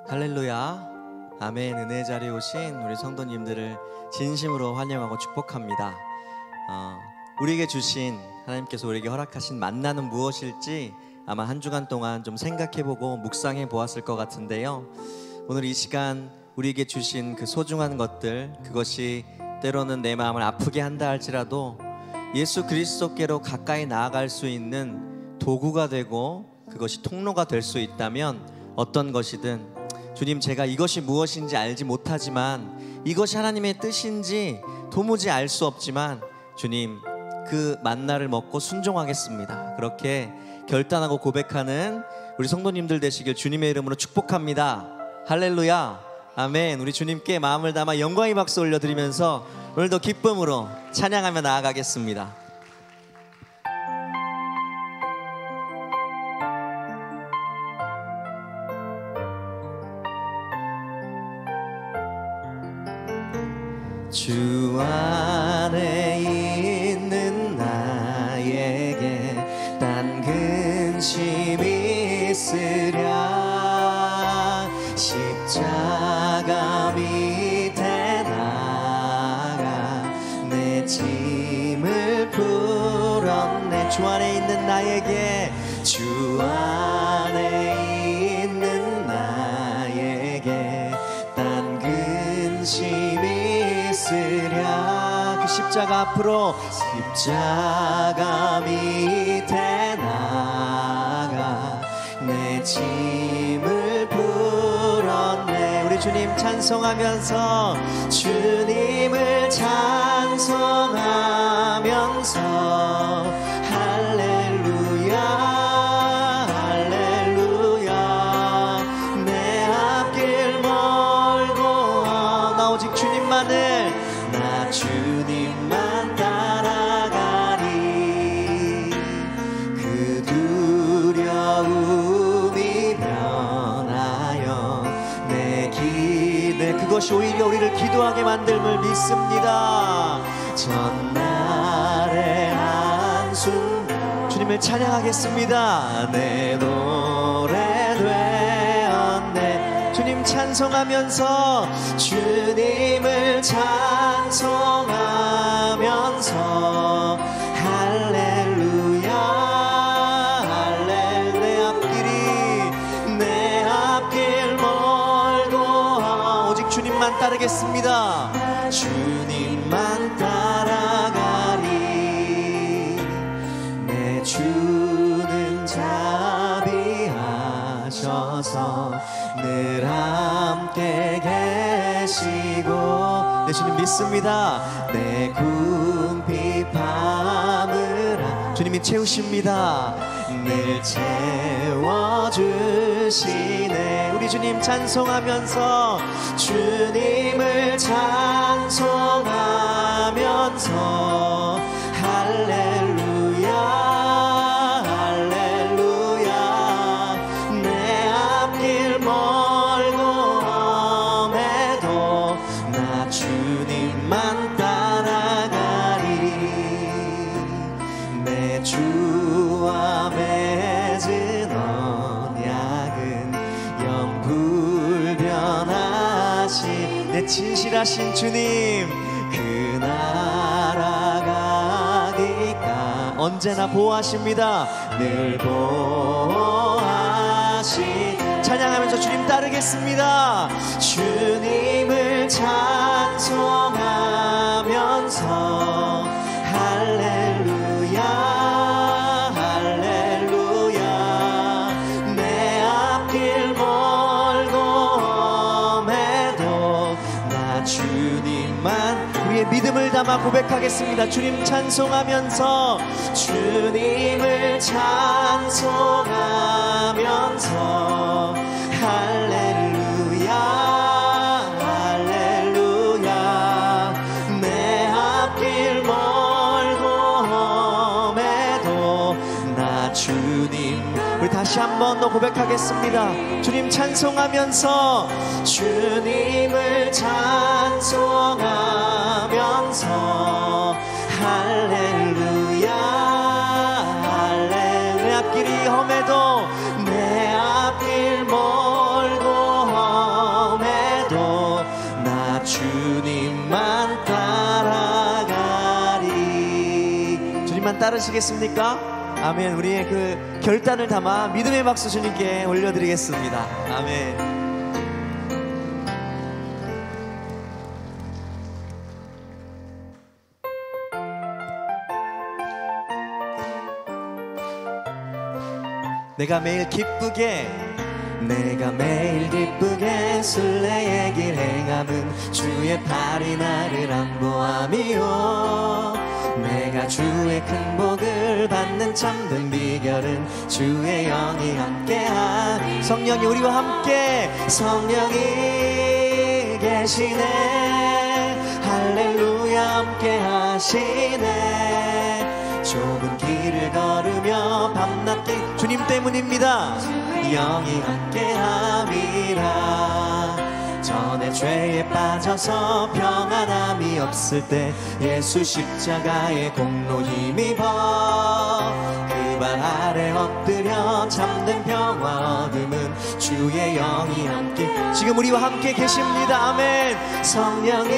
할렐루야, 아멘. 은혜의 자리에 오신 우리 성도님들을 진심으로 환영하고 축복합니다. 우리에게 주신, 하나님께서 우리에게 허락하신 만나는 무엇일지 아마 한 주간 동안 좀 생각해보고 묵상해 보았을 것 같은데요, 오늘 이 시간 우리에게 주신 그 소중한 것들, 그것이 때로는 내 마음을 아프게 한다 할지라도 예수 그리스도께로 가까이 나아갈 수 있는 도구가 되고 그것이 통로가 될 수 있다면 어떤 것이든, 주님, 제가 이것이 무엇인지 알지 못하지만 이것이 하나님의 뜻인지 도무지 알 수 없지만 주님, 그 만나를 먹고 순종하겠습니다, 그렇게 결단하고 고백하는 우리 성도님들 되시길 주님의 이름으로 축복합니다. 할렐루야, 아멘. 우리 주님께 마음을 담아 영광의 박수 올려드리면서 오늘도 기쁨으로 찬양하며 나아가겠습니다. 주 안에 있는 나에게 딴 근심이 있으랴, 십자가 밑에 나가 내 짐을 풀었네. 주 안에 있는 나에게, 주 안에 있는 나에게 딴 근심이 그 십자가 앞으로, 십자가 밑에 나가 내 짐을 풀었네. 우리 주님 찬송하면서, 주님을 찬송하면서 할렐루야, 할렐루야. 내 앞길 멀고 나 오직 주님만을, 나 주님만 따라가리. 그 두려움이 변하여 내 기대, 그것이 오히려 우리를 기도하게 만듦을 믿습니다. 전날의 한숨, 주님을 찬양하겠습니다. 내 노래 되었네. 주님 찬송하면서, 주님을 찬송하면서 할렐루야, 할렐루야. 내 앞길 멀고 오직 주님만 따르겠습니다. 주님만 따라가리. 내 주는 자비하셔서 늘 함께 계시고, 내 주님 믿습니다. 내 궁핍함을 주님이 채우십니다. 늘 채워주시네. 우리 주님 찬송하면서, 주님을 찬송하면서 할렐루야, 주님만 따라가리. 내 주와 맺은 언약은 영불변하신 내 진실하신 주님, 그 나라 가기가 언제나 보호하십니다. 늘 보호하시. 찬양하면서 주님 따르겠습니다. 주님을 찬송하면서 할렐루야, 할렐루야. 내 앞길 멀고 험해도 나 주님만, 우리의 믿음을 담아 고백하겠습니다. 주님 찬송하면서, 주님을 찬송하면서 할렐루야, 할렐루야. 내 앞길 멀고 험해도 나 주님. 우리 다시 한 번 더 고백하겠습니다. 주님 찬송하면서, 주님을 찬송하면서 할렐루야, 할렐루야. 내 앞길이 험해도, 내 앞길 멀고 따르시겠습니까? 아멘. 우리의 그 결단을 담아 믿음의 박수 주님께 올려드리겠습니다. 아멘. 내가 매일 기쁘게 순례의 길 행함은 주의 팔이 나를 안보함이요 내가 주의 큰 복을 받는 참된 비결은 주의 영이 함께함 성령이 우리와 함께 성령이 계시네 할렐루야 함께 하시네 좁은 길을 걸으며 밤낮길 주님 때문입니다 영이 함께함이라 전에 죄에 빠져서 평안함이 없을 때 예수 십자가의 공로 힘입어 그 발 아래 엎드려 참된 평화 얻음은 주의 영이 함께 지금 우리와 함께 계십니다 아멘 성령이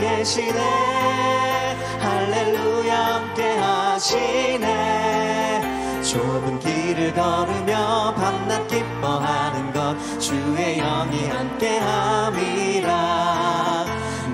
계시네 할렐루야 함께 하시네 좁은 길을 걸으며 밤낮 기뻐하는 것 주의 영이 함께함이라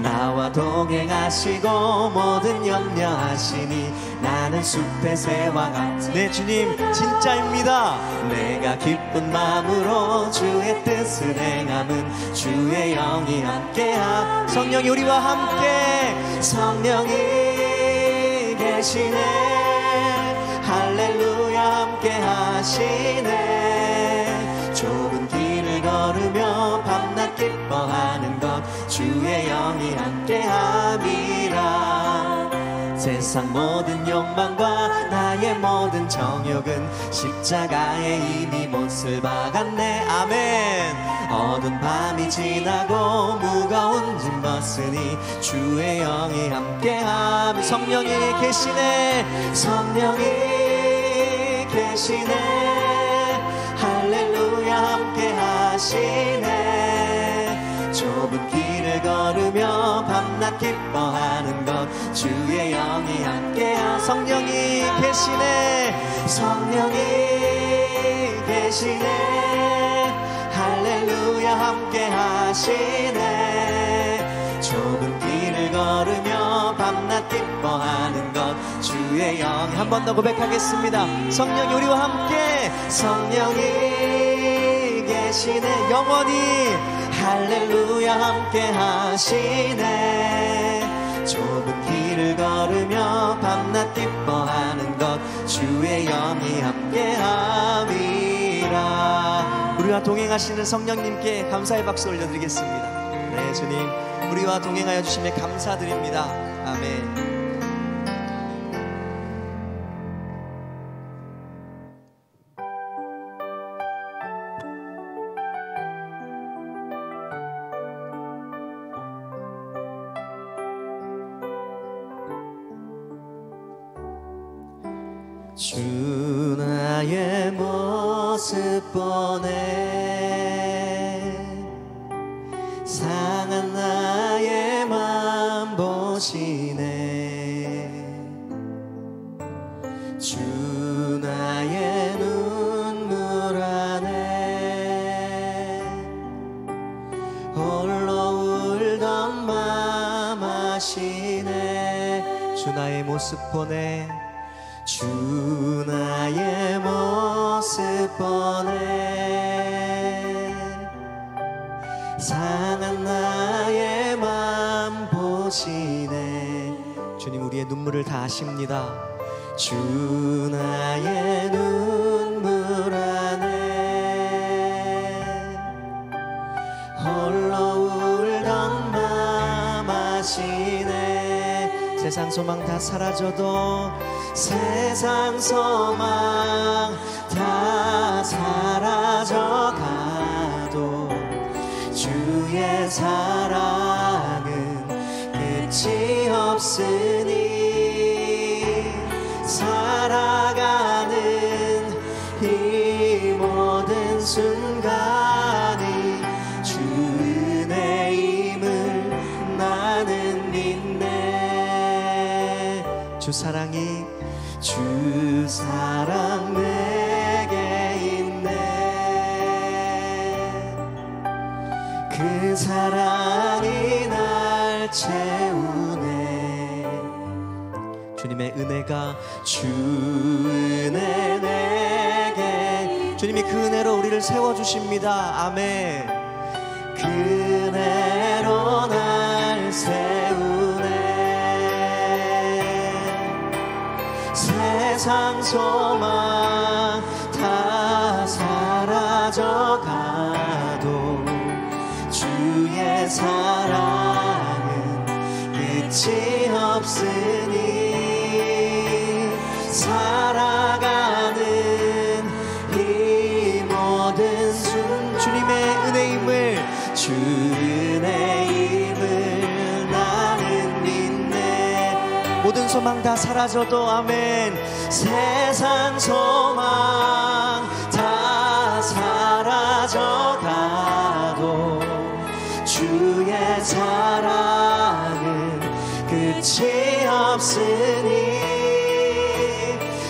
나와 동행하시고 모든 염려하시니 나는 숲의 새와 같은 네 주님 진짜입니다 내가 기쁜 마음으로 주의 뜻을 행함은 주의 영이 함께함 성령이 우리와 함께 성령이 계시네 할렐루야 함께 하시네 좁은 길을 걸으며 밤낮 기뻐하는 것 주의 영이 함께함이라 세상 모든 욕망과 나의 모든 정욕은 십자가에 이미 못을 박았네 아멘 어두운 밤이 지나고 무거운 짐 벗으니 주의 영이 함께함 성령이 계시네 성령이 계시네 할렐루야 함께 하시네 좁은 길을 걸으며 밤낮 기뻐하는 것 주의 영이 함께함 성령이 계시네 성령이 계시네 할렐루야 함께 하시네 좁은 길을 걸으며 밤낮 기뻐하는 것 주의 영이 한 번 더 고백하겠습니다 성령이 우리와 함께 성령이 계시네 영원히 할렐루야 함께 하시네 좁은 길을 걸으며 밤낮 기뻐하는 것 주의 영이 함께함이라 우리와 동행하시는 성령님께 감사의 박수 올려드리겠습니다 네 주님 우리와 동행하여 주심에 감사드립니다 아멘 주 나의 모습 보네 상한 나의 맘 보시네 주 나의 눈물 안에 홀로 울던 맘 아시네 주 나의 모습 보네 주 나의 모습 보네 상한 나의 맘 보시네 주님 우리의 눈물을 다 아십니다 주 나의 눈물 안에 홀로 울던 맘 아시네 세상 소망 다 사라져도 세상 소망 다 사라져가도 주의 사랑은 끝이 없으니 살아가는 이 모든 순간이 주 은혜임을 나는 믿네 주 주 사랑 내게 있네. 그 사랑이 날 채우네. 주님의 은혜가 주 은혜 내게, 주님이 그 은혜로 우리를 세워주십니다. 아멘. 그 은혜로 날 세우네. 세상 소망 다 사라져가도 주의 사랑은 끝이 없으니 살아가는 이 모든 순간 주님의 은혜임을, 주 은혜임을 나는 믿네. 모든 소망 다 사라져도 아멘. 세상 소망 다 사라져가도 주의 사랑은 끝이 없으니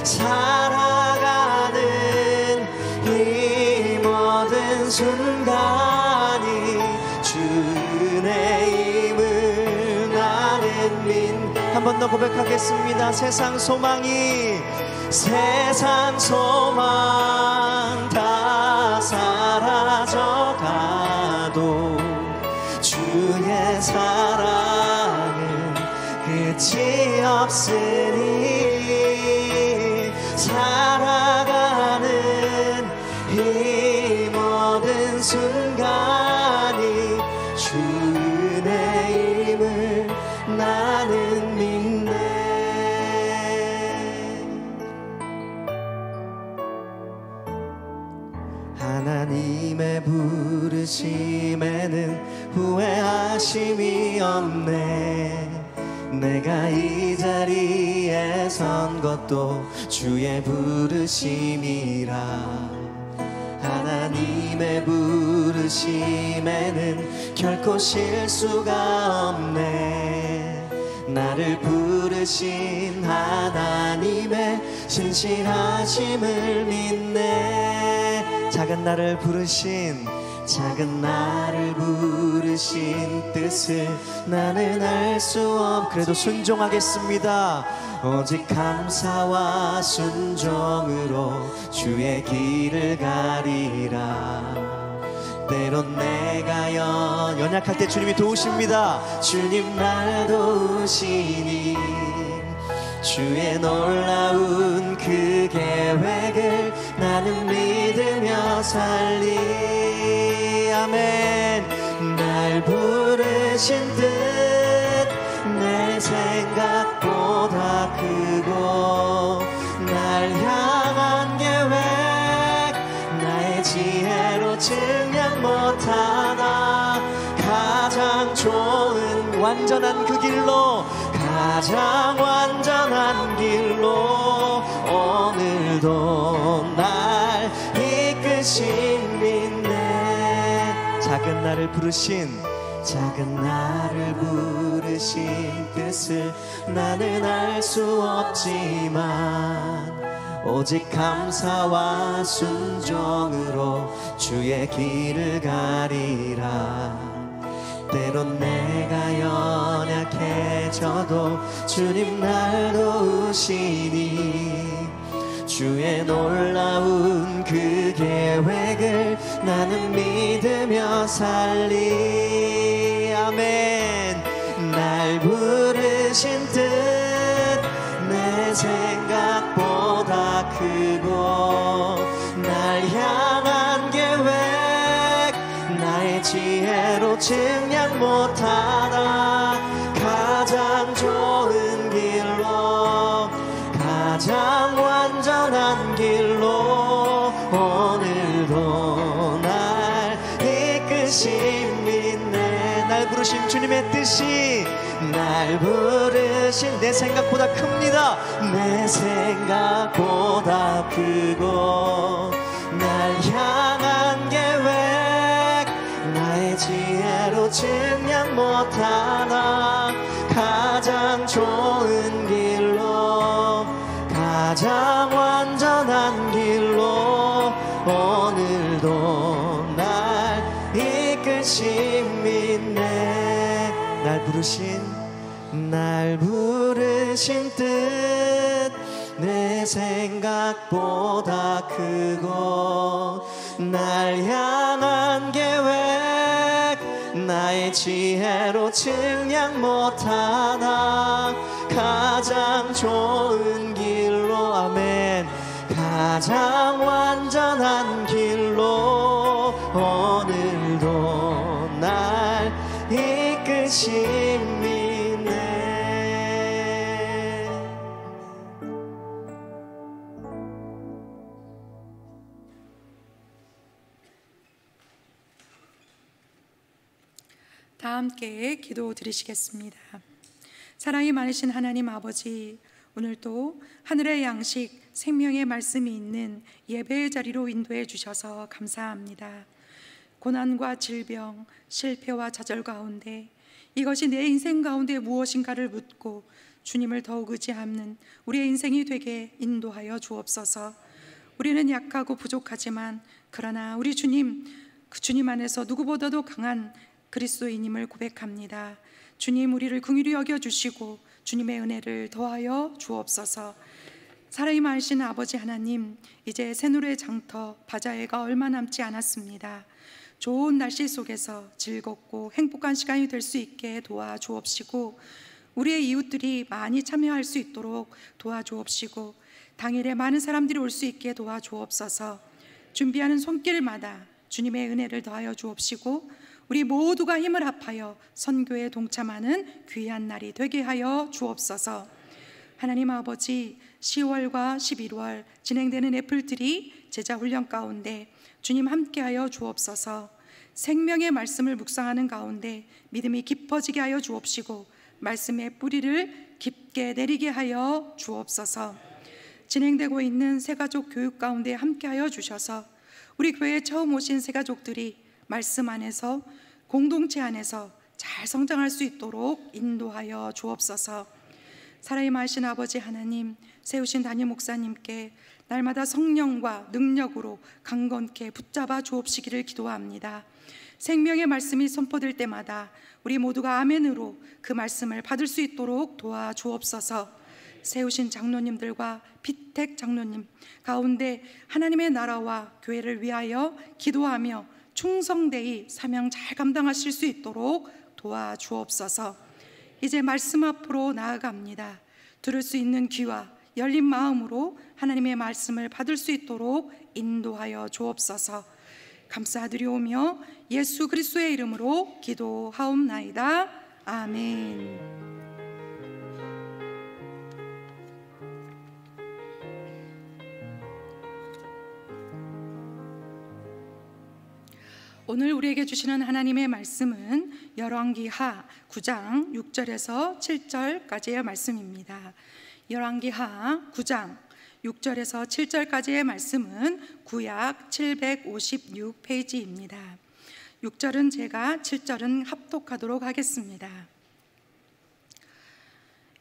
살아가는 이 모든 순간이 주 은혜임을 나는 믿. 한 번 더 고백하겠습니다. 세상 소망 다 사라져가도 주의 사랑은 끝이 없으니 살아가는 이 모든 순간이 주 은혜임을 나는 믿네. 하나님의 부르심에는 후회하심이 없네. 내가 이 자리에 선 것도 주의 부르심이라. 하나님의 부르심에는 결코 실수가 없네. 나를 부르신 하나님의 신실하심을 믿네. 작은 나를 부르신 뜻을 나는 알 수 없. 그래도 순종하겠습니다. 오직 감사와 순종으로 주의 길을 가리라. 때론 내가 연약할 때 주님이 도우십니다. 주님 날 도우시니 주의 놀라운 그 계획을 나는 믿으며 살리. 아멘. 날 부르신 뜻 내 생각보다 크고 날 향한 계획 나의 지혜로 증량 못하나 가장 좋은 완전한 그 길로, 가장 완전한 길로 오늘도 날 이끄신 믿네. 작은 나를 부르신 뜻을 나는 알 수 없지만 오직 감사와 순종으로 주의 길을 가리라. 때론 내가 연약해져도 주님 날 도우시니 주의 놀라운 그 계획을 나는 믿으며 살리. 아멘. 날 부르신 뜻 내 생각보다 크고 날 향한 계획 나의 지혜로 증량 못하나 가장 좋은 길로, 가장 완전한 길로 오늘도 날 이끄신 믿네. 날 부르신 주님의 뜻이, 날 부르신 내 생각보다 큽니다. 내 생각보다 크고 날 향한 계획 나의 지혜로 증량 못하나 가장 좋은 길로 가장 완전한 길로 오늘도 날 이끄심 믿네. 날 부르신 뜻 내 생각보다 크고 날 향한 계획 나의 지혜로 측량 못하나 가장 좋은 길로 아멘 가장 완전한 길로 오늘도 날 이끄심이네. 다 함께 기도 드리시겠습니다. 사랑이 많으신 하나님 아버지, 오늘도 하늘의 양식 생명의 말씀이 있는 예배의 자리로 인도해 주셔서 감사합니다. 고난과 질병, 실패와 좌절 가운데 이것이 내 인생 가운데 무엇인가를 묻고 주님을 더욱 의지하는 우리의 인생이 되게 인도하여 주옵소서. 우리는 약하고 부족하지만 그러나 우리 주님, 그 주님 안에서 누구보다도 강한 그리스도인임을 고백합니다. 주님, 우리를 긍휼히 여겨주시고 주님의 은혜를 더하여 주옵소서. 사랑이 많으신 아버지 하나님, 이제 새누리의 장터 바자회가 얼마 남지 않았습니다. 좋은 날씨 속에서 즐겁고 행복한 시간이 될 수 있게 도와주옵시고 우리의 이웃들이 많이 참여할 수 있도록 도와주옵시고 당일에 많은 사람들이 올 수 있게 도와주옵소서. 준비하는 손길마다 주님의 은혜를 더하여 주옵시고 우리 모두가 힘을 합하여 선교에 동참하는 귀한 날이 되게 하여 주옵소서. 하나님 아버지, 10월과 11월 진행되는 애플트리 제자훈련 가운데 주님 함께하여 주옵소서. 생명의 말씀을 묵상하는 가운데 믿음이 깊어지게 하여 주옵시고 말씀의 뿌리를 깊게 내리게 하여 주옵소서. 진행되고 있는 새가족 교육 가운데 함께하여 주셔서 우리 교회에 처음 오신 새가족들이 말씀 안에서 공동체 안에서 잘 성장할 수 있도록 인도하여 주옵소서. 사랑이 많으신 아버지 하나님, 세우신 담임 목사님께 날마다 성령과 능력으로 강건케 붙잡아 주옵시기를 기도합니다. 생명의 말씀이 선포될 때마다 우리 모두가 아멘으로 그 말씀을 받을 수 있도록 도와주옵소서. 세우신 장로님들과 피택 장로님 가운데 하나님의 나라와 교회를 위하여 기도하며 충성되이 사명 잘 감당하실 수 있도록 도와주옵소서. 이제 말씀 앞으로 나아갑니다. 들을 수 있는 귀와 열린 마음으로 하나님의 말씀을 받을 수 있도록 인도하여 주옵소서. 감사드리오며 예수 그리스도의 이름으로 기도하옵나이다. 아멘. 오늘 우리에게 주시는 하나님의 말씀은 열왕기하 9장 6절에서 7절까지의 말씀입니다. 열왕기하 9장 6절에서 7절까지의 말씀은 구약 756페이지입니다. 6절은 제가 7절은 합독하도록 하겠습니다.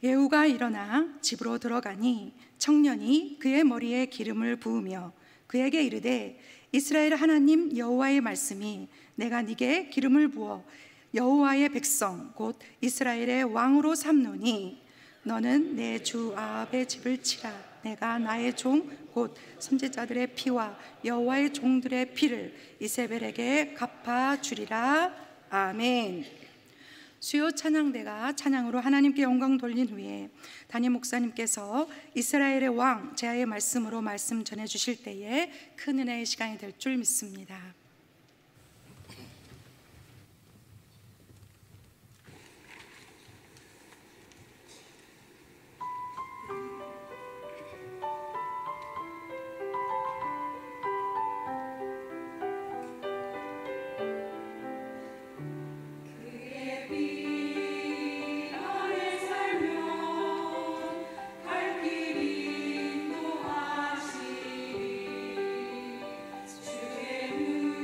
예후가 일어나 집으로 들어가니 청년이 그의 머리에 기름을 부으며 그에게 이르되 이스라엘 하나님 여호와의 말씀이 내가 네게 기름을 부어 여호와의 백성 곧 이스라엘의 왕으로 삼노니 너는 내 주 아합의 집을 치라. 내가 나의 종 곧 선지자들의 피와 여호와의 종들의 피를 이세벨에게 갚아주리라. 아멘. 수요 찬양대가 찬양으로 하나님께 영광 돌린 후에 담임 목사님께서 이스라엘의 왕 제아의 말씀으로 말씀 전해주실 때에 큰 은혜의 시간이 될 줄 믿습니다. 길 인도하시리 주의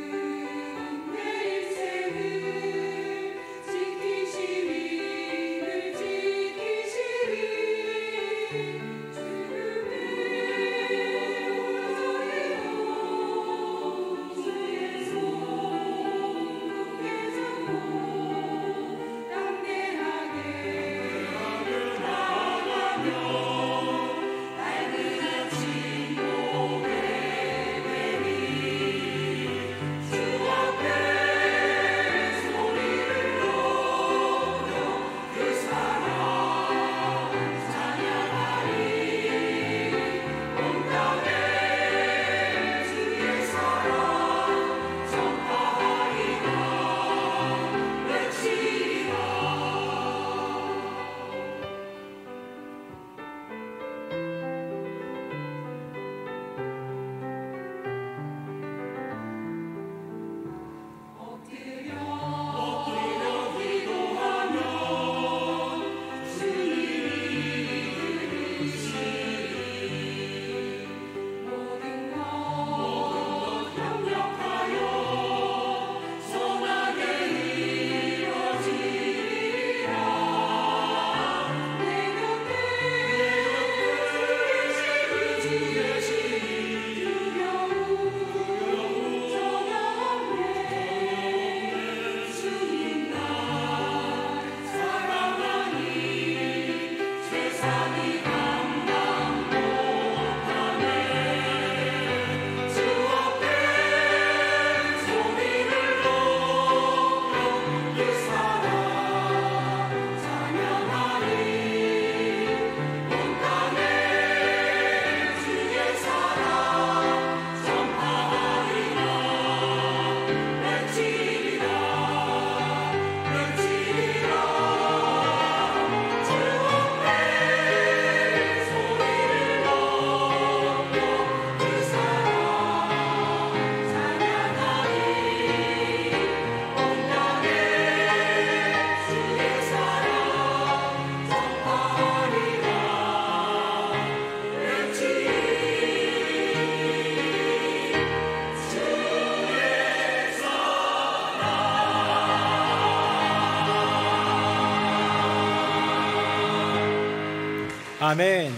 아멘.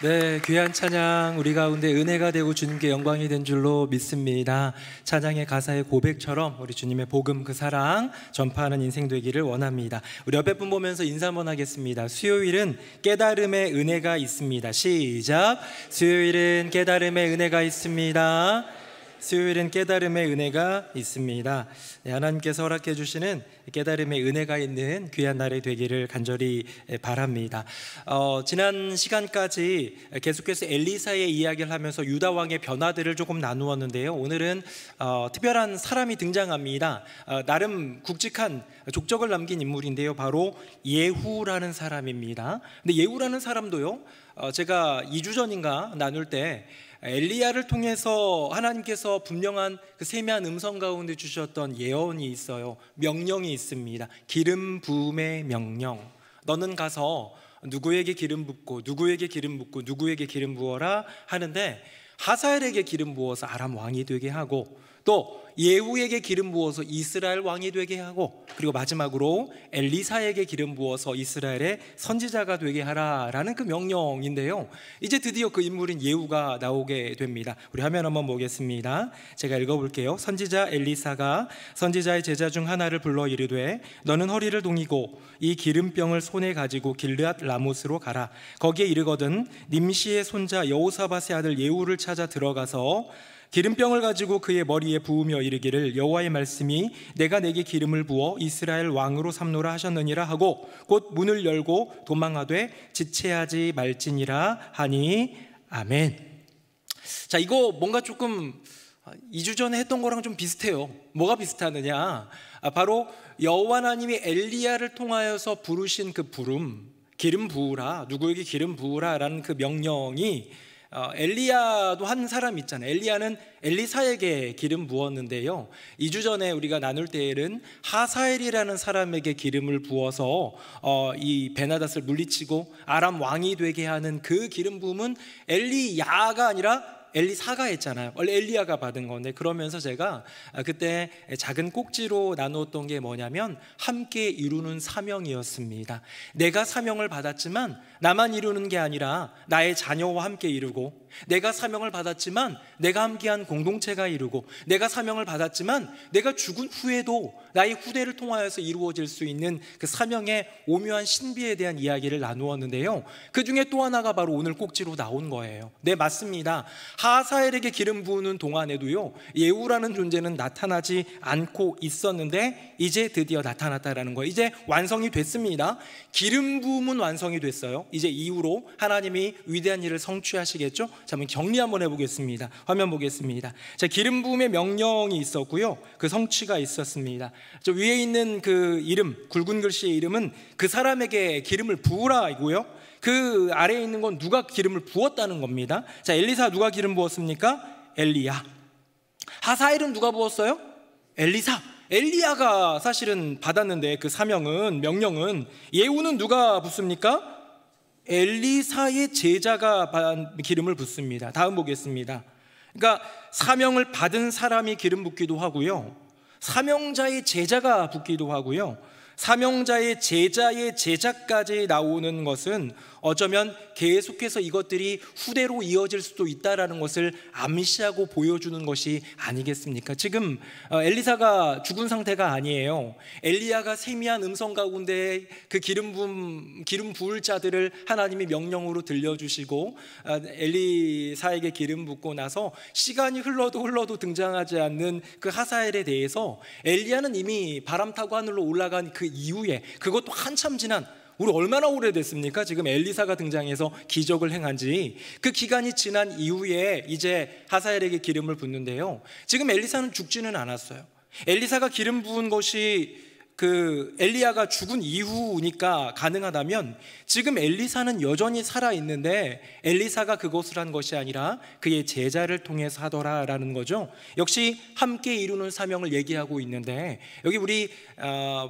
네, 귀한 찬양 우리 가운데 은혜가 되고 주님께 영광이 된 줄로 믿습니다. 찬양의 가사의 고백처럼 우리 주님의 복음 그 사랑 전파하는 인생 되기를 원합니다. 우리 옆에 분 보면서 인사 한번 하겠습니다. 수요일은 깨달음의 은혜가 있습니다. 시작. 수요일은 깨달음의 은혜가 있습니다. 수요일은 깨달음의 은혜가 있습니다. 네, 하나님께서 허락해 주시는 깨달음의 은혜가 있는 귀한 날이 되기를 간절히 바랍니다. 지난 시간까지 계속해서 엘리사의 이야기를 하면서 유다 왕의 변화들을 조금 나누었는데요. 오늘은 특별한 사람이 등장합니다. 나름 굵직한 족적을 남긴 인물인데요. 바로 예후라는 사람입니다. 근데 예후라는 사람도요, 제가 2주 전인가 나눌 때 엘리야를 통해서 하나님께서 분명한 그 세미한 음성 가운데 주셨던 예언이 있어요. 명령이 있습니다. 기름 부음의 명령. 너는 가서 누구에게 기름 붓고 누구에게 기름 붓고 누구에게 기름 부어라 하는데, 하사엘에게 기름 부어서 아람 왕이 되게 하고, 또 예후에게 기름 부어서 이스라엘 왕이 되게 하고, 그리고 마지막으로 엘리사에게 기름 부어서 이스라엘의 선지자가 되게 하라라는 그 명령인데요. 이제 드디어 그 인물인 예후가 나오게 됩니다. 우리 화면 한번 보겠습니다. 제가 읽어볼게요. 선지자 엘리사가 선지자의 제자 중 하나를 불러 이르되, 너는 허리를 동이고 이 기름병을 손에 가지고 길르앗 라못으로 가라. 거기에 이르거든 님시의 손자 여호사밧의 아들 예후를 찾아 들어가서 기름병을 가지고 그의 머리에 부으며 이르기를, 여호와의 말씀이 내가 내게 기름을 부어 이스라엘 왕으로 삼노라 하셨느니라 하고, 곧 문을 열고 도망하되 지체하지 말지니라 하니. 아멘. 자, 이거 뭔가 조금 2주 전에 했던 거랑 좀 비슷해요. 뭐가 비슷하느냐, 바로 여호와 하나님이 엘리야를 통하여서 부르신 그 부름, 기름 부으라, 누구에게 기름 부으라 라는 그 명령이 엘리야도 한 사람 있잖아요. 엘리야는 엘리사에게 기름 부었는데요, 2주 전에 우리가 나눌 때에는 하사엘이라는 사람에게 기름을 부어서 이 베나닷을 물리치고 아람 왕이 되게 하는 그 기름 부음은 엘리야가 아니라 엘리사가 했잖아요. 원래 엘리야가 받은 건데, 그러면서 제가 그때 작은 꼭지로 나누었던 게 뭐냐면 함께 이루는 사명이었습니다. 내가 사명을 받았지만 나만 이루는 게 아니라 나의 자녀와 함께 이루고, 내가 사명을 받았지만 내가 함께한 공동체가 이루고, 내가 사명을 받았지만 내가 죽은 후에도 나의 후대를 통하여서 이루어질 수 있는 그 사명의 오묘한 신비에 대한 이야기를 나누었는데요, 그 중에 또 하나가 바로 오늘 꼭지로 나온 거예요. 네, 맞습니다. 하사엘에게 기름 부으는 동안에도요, 예후라는 존재는 나타나지 않고 있었는데 이제 드디어 나타났다라는 거예요. 이제 완성이 됐습니다. 기름 부음은 완성이 됐어요. 이제 이후로 하나님이 위대한 일을 성취하시겠죠. 자, 한번 정리 한번 해보겠습니다. 화면 보겠습니다. 자, 기름 부음의 명령이 있었고요, 그 성취가 있었습니다. 저 위에 있는 그 이름, 굵은 글씨의 이름은 그 사람에게 기름을 부으라이고요, 그 아래에 있는 건 누가 기름을 부었다는 겁니다. 자, 엘리사 누가 기름 부었습니까? 엘리야. 하사엘은 누가 부었어요? 엘리사. 엘리야가 사실은 받았는데 그 사명은, 명령은, 예후는 누가 붓습니까? 엘리사의 제자가 기름을 붓습니다. 다음 보겠습니다. 그러니까 사명을 받은 사람이 기름 붓기도 하고요, 사명자의 제자가 붓기도 하고요, 사명자의 제자의 제자까지 나오는 것은 어쩌면 계속해서 이것들이 후대로 이어질 수도 있다라는 것을 암시하고 보여주는 것이 아니겠습니까? 지금 엘리사가 죽은 상태가 아니에요. 엘리야가 세미한 음성 가운데 그 기름 부을 자들을 하나님이 명령으로 들려주시고 엘리사에게 기름 붓고 나서 시간이 흘러도 등장하지 않는 그 하사엘에 대해서 엘리야는 이미 바람 타고 하늘로 올라간 그 이후에, 그것도 한참 지난, 우리 얼마나 오래됐습니까? 지금 엘리사가 등장해서 기적을 행한 지 그 기간이 지난 이후에 이제 하사엘에게 기름을 붓는데요, 지금 엘리사는 죽지는 않았어요. 엘리사가 기름 부은 것이 그 엘리야가 죽은 이후니까 가능하다면, 지금 엘리사는 여전히 살아있는데 엘리사가 그것을 한 것이 아니라 그의 제자를 통해서 하더라라는 거죠. 역시 함께 이루는 사명을 얘기하고 있는데, 여기 우리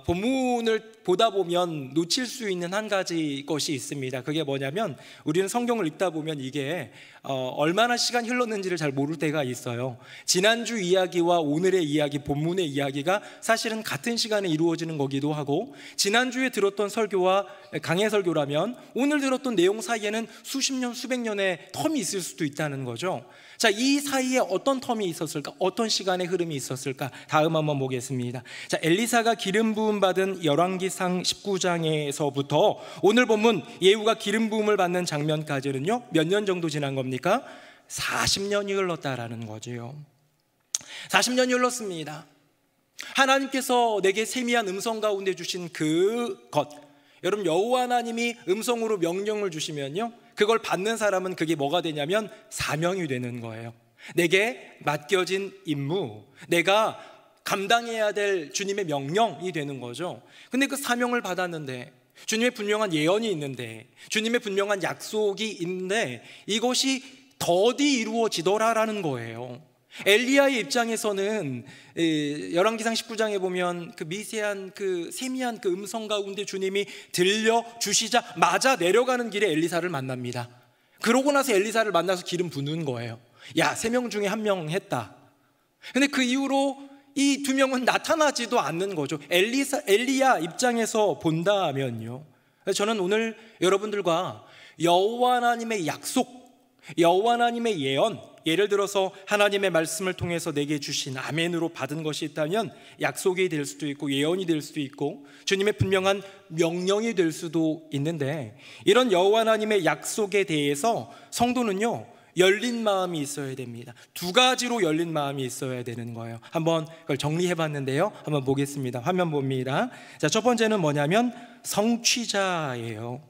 본문을 보다 보면 놓칠 수 있는 한 가지 것이 있습니다. 그게 뭐냐면, 우리는 성경을 읽다 보면 이게 얼마나 시간이 흘렀는지를 잘 모를 때가 있어요. 지난주 이야기와 오늘의 이야기, 본문의 이야기가 사실은 같은 시간에 이루어지는 이루어지는 거기도 하고, 지난주에 들었던 설교와 강해 설교라면 오늘 들었던 내용 사이에는 수십 년, 수백 년의 텀이 있을 수도 있다는 거죠. 자, 이 사이에 어떤 텀이 있었을까? 어떤 시간의 흐름이 있었을까? 다음 한번 보겠습니다. 자, 엘리사가 기름 부음 받은 열왕기상 19장에서부터 오늘 본문 예후가 기름 부음을 받는 장면까지는요, 몇 년 정도 지난 겁니까? 40년이 흘렀다라는 거죠. 40년이 흘렀습니다. 하나님께서 내게 세미한 음성 가운데 주신 그것, 여러분, 여호와 하나님이 음성으로 명령을 주시면요, 그걸 받는 사람은 그게 뭐가 되냐면 사명이 되는 거예요. 내게 맡겨진 임무, 내가 감당해야 될 주님의 명령이 되는 거죠. 근데 그 사명을 받았는데, 주님의 분명한 예언이 있는데, 주님의 분명한 약속이 있는데, 이것이 더디 이루어지더라라는 거예요. 엘리야의 입장에서는 열왕기상 19장에 보면 그 미세한, 그 세미한 그 음성 가운데 주님이 들려주시자마자 내려가는 길에 엘리사를 만납니다. 그러고 나서 엘리사를 만나서 기름 부는 거예요. 야, 3명 중에 1명 했다. 근데 그 이후로 이 2명은 나타나지도 않는 거죠. 엘리야 입장에서 본다면요, 저는 오늘 여러분들과 여호와 하나님의 약속, 여호와 하나님의 예언, 예를 들어서 하나님의 말씀을 통해서 내게 주신 아멘으로 받은 것이 있다면 약속이 될 수도 있고 예언이 될 수도 있고 주님의 분명한 명령이 될 수도 있는데, 이런 여호와 하나님의 약속에 대해서 성도는요, 열린 마음이 있어야 됩니다. 2가지로 열린 마음이 있어야 되는 거예요. 한번 그걸 정리해 봤는데요, 한번 보겠습니다. 화면 봅니다. 자, 첫 번째는 뭐냐면 성취자예요.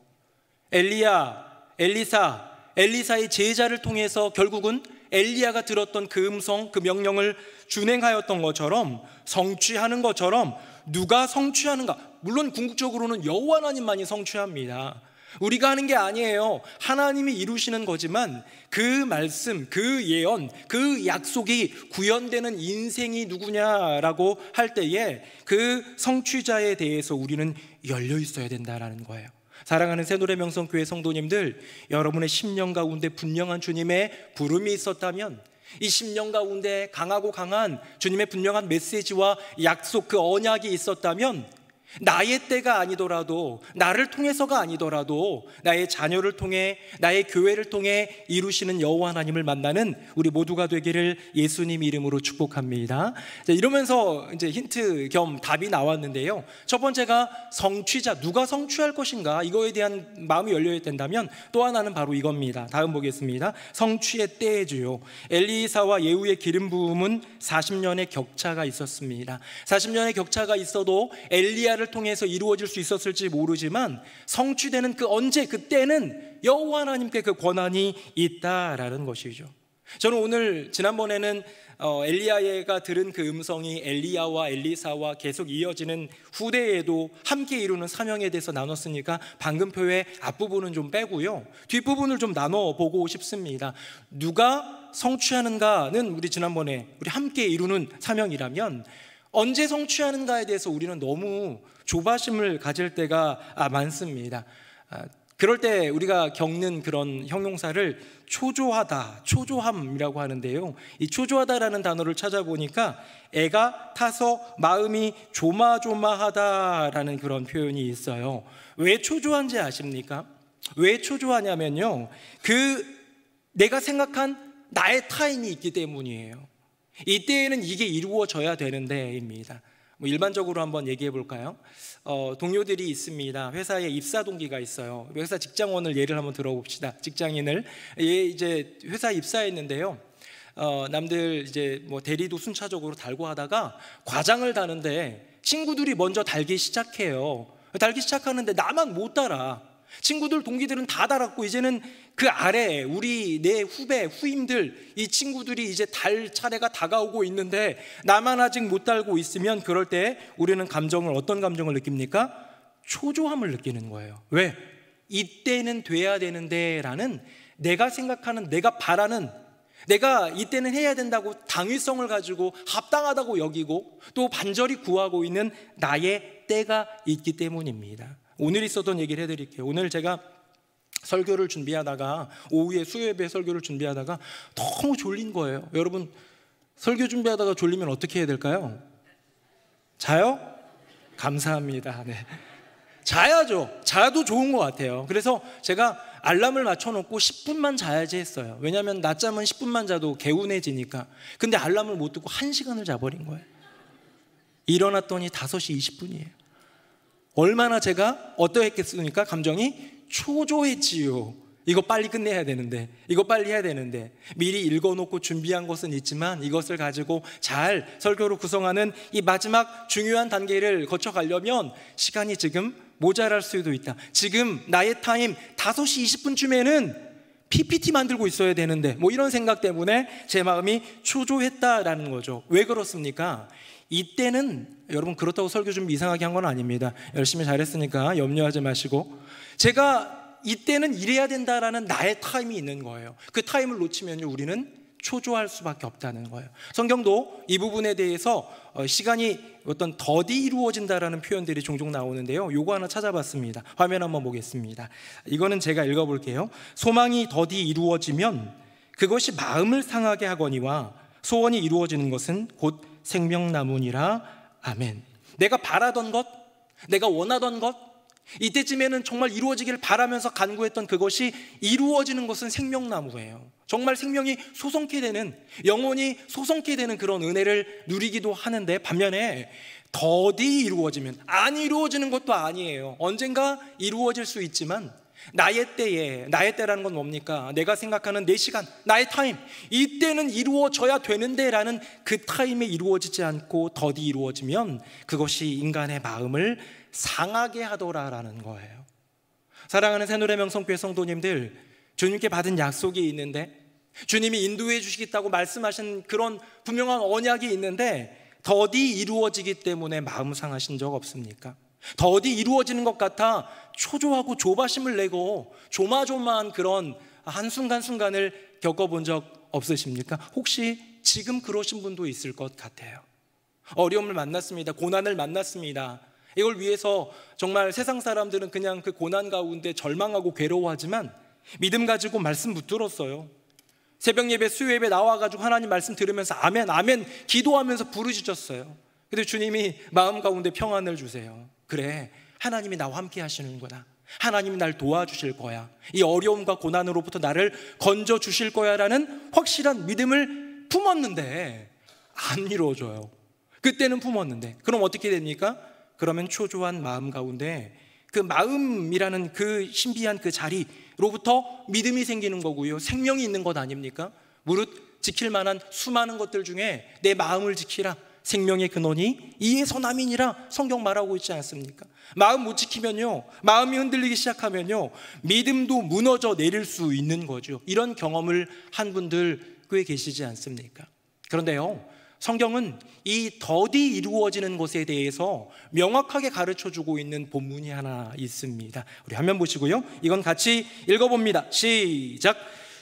엘리사의 제자를 통해서 결국은 엘리야가 들었던 그 음성, 그 명령을 준행하였던 것처럼, 성취하는 것처럼, 누가 성취하는가? 물론 궁극적으로는 여호와 하나님만이 성취합니다. 우리가 하는 게 아니에요. 하나님이 이루시는 거지만 그 말씀, 그 예언, 그 약속이 구현되는 인생이 누구냐라고 할 때에 그 성취자에 대해서 우리는 열려 있어야 된다라는 거예요. 사랑하는 새노래명성교회 성도님들, 여러분의 10년 가운데 분명한 주님의 부름이 있었다면, 이 10년 가운데 강한 주님의 분명한 메시지와 약속, 그 언약이 있었다면, 나의 때가 아니더라도, 나를 통해서가 아니더라도 나의 자녀를 통해, 나의 교회를 통해 이루시는 여호와 하나님을 만나는 우리 모두가 되기를 예수님 이름으로 축복합니다. 자, 이러면서 이제 힌트 겸 답이 나왔는데요, 첫 번째가 성취자, 누가 성취할 것인가, 이거에 대한 마음이 열려야 된다면 또 하나는 바로 이겁니다. 다음 보겠습니다. 성취의 때주요. 엘리사와 예후의 기름 부음은 40년의 격차가 있었습니다. 40년의 격차가 있어도 엘리야를 통해서 이루어질 수 있었을지 모르지만 성취되는 그 언제, 그때는 여호와 하나님께 그 권한이 있다라는 것이죠. 저는 오늘, 지난번에는 엘리야가 들은 그 음성이 엘리야와 엘리사와 계속 이어지는 후대에도 함께 이루는 사명에 대해서 나눴으니까 방금 표의 앞부분은 좀 빼고요, 뒷부분을 좀 나눠보고 싶습니다. 누가 성취하는가는 우리 지난번에 우리 함께 이루는 사명이라면, 언제 성취하는가에 대해서 우리는 너무 조바심을 가질 때가 많습니다. 그럴 때 우리가 겪는 그런 형용사를 초조하다, 초조함이라고 하는데요, 이 초조하다라는 단어를 찾아보니까 애가 타서 마음이 조마조마하다라는 그런 표현이 있어요. 왜 초조한지 아십니까? 왜 초조하냐면요, 내가 생각한 나의 타임이 있기 때문이에요. 이때에는 이게 이루어져야 되는데입니다. 일반적으로 한번 얘기해 볼까요? 동료들이 있습니다. 회사에 입사 동기가 있어요. 회사 직장원을 예를 한번 들어봅시다. 직장인을 이제 회사에 입사했는데요, 남들 이제 뭐 대리도 순차적으로 달고 하다가 과장을 다는데 친구들이 먼저 달기 시작해요. 달기 시작하는데 나만 못 달아. 친구들, 동기들은 다 달았고 이제는 그 아래 내 후배, 후임들, 이 친구들이 이제 달 차례가 다가오고 있는데 나만 아직 못 달고 있으면, 그럴 때 우리는 어떤 감정을 느낍니까? 초조함을 느끼는 거예요. 왜? 이때는 돼야 되는데 라는 내가 생각하는, 내가 바라는, 내가 이때는 해야 된다고 당위성을 가지고 합당하다고 여기고 또 반절히 구하고 있는 나의 때가 있기 때문입니다. 오늘 있었던 얘기를 해드릴게요. 오늘 제가 설교를 준비하다가, 오후에 수요예배 설교를 준비하다가 너무 졸린 거예요. 여러분, 설교 준비하다가 졸리면 어떻게 해야 될까요? 자요? 감사합니다. 네. 자야죠. 자도 좋은 것 같아요. 그래서 제가 알람을 맞춰놓고 10분만 자야지 했어요. 왜냐하면 낮잠은 10분만 자도 개운해지니까. 근데 알람을 못 듣고 1시간을 자버린 거예요. 일어났더니 5시 20분이에요. 얼마나 제가 어떠했겠습니까? 감정이 초조했지요. 이거 빨리 끝내야 되는데, 이거 빨리 해야 되는데, 미리 읽어놓고 준비한 것은 있지만 이것을 가지고 잘 설교를 구성하는 이 마지막 중요한 단계를 거쳐가려면 시간이 지금 모자랄 수도 있다. 지금 나의 타임 5시 20분쯤에는 PPT 만들고 있어야 되는데, 뭐 이런 생각 때문에 제 마음이 초조했다라는 거죠. 왜 그렇습니까? 이때는 여러분, 그렇다고 설교 좀 이상하게 한 건 아닙니다. 열심히 잘했으니까 염려하지 마시고, 제가 이때는 이래야 된다라는 나의 타임이 있는 거예요. 그 타임을 놓치면 우리는 초조할 수밖에 없다는 거예요. 성경도 이 부분에 대해서 시간이 어떤 더디 이루어진다라는 표현들이 종종 나오는데요. 요거 하나 찾아봤습니다. 화면 한번 보겠습니다. 이거는 제가 읽어볼게요. 소망이 더디 이루어지면 그것이 마음을 상하게 하거니와 소원이 이루어지는 것은 곧 생명나무니라. 아멘. 내가 바라던 것, 내가 원하던 것, 이때쯤에는 정말 이루어지기를 바라면서 간구했던 그것이 이루어지는 것은 생명나무예요. 정말 생명이 솟성케 되는, 영혼이 솟성케 되는 그런 은혜를 누리기도 하는데, 반면에 더디 이루어지면 안 이루어지는 것도 아니에요. 언젠가 이루어질 수 있지만 나의 때라는 건 뭡니까? 내가 생각하는 내 시간, 나의 타임, 이때는 이루어져야 되는데 라는 그 타임에 이루어지지 않고 더디 이루어지면 그것이 인간의 마음을 상하게 하더라라는 거예요. 사랑하는 새노래명 성교회 성도님들, 주님께 받은 약속이 있는데, 주님이 인도해 주시겠다고 말씀하신 그런 분명한 언약이 있는데 더디 이루어지기 때문에 마음 상하신 적 없습니까? 더디 이루어지는 것 같아 초조하고 조바심을 내고 조마조마한 그런 한순간순간을 겪어본 적 없으십니까? 혹시 지금 그러신 분도 있을 것 같아요. 어려움을 만났습니다. 고난을 만났습니다. 이걸 위해서 정말 세상 사람들은 그냥 그 고난 가운데 절망하고 괴로워하지만 믿음 가지고 말씀 붙들었어요. 새벽 예배, 수요 예배 나와가지고 하나님 말씀 들으면서 아멘, 아멘 기도하면서 부르짖었어요. 근데 주님이 마음 가운데 평안을 주세요. 그래, 하나님이 나와 함께 하시는구나. 하나님이 날 도와주실 거야. 이 어려움과 고난으로부터 나를 건져주실 거야 라는 확실한 믿음을 품었는데 안 이루어져요. 그때는 품었는데 그럼 어떻게 됩니까? 그러면 초조한 마음 가운데 그 마음이라는 그 신비한 그 자리로부터 믿음이 생기는 거고요. 생명이 있는 것 아닙니까? 무릇 지킬 만한 수많은 것들 중에 내 마음을 지키라. 생명의 근원이 이에서 남이니라 성경 말하고 있지 않습니까? 마음 못 지키면요, 마음이 흔들리기 시작하면요, 믿음도 무너져 내릴 수 있는 거죠. 이런 경험을 한 분들 꽤 계시지 않습니까? 그런데요, 성경은 이 더디 이루어지는 것에 대해서 명확하게 가르쳐주고 있는 본문이 하나 있습니다. 우리 화면 보시고요, 이건 같이 읽어봅니다. 시작.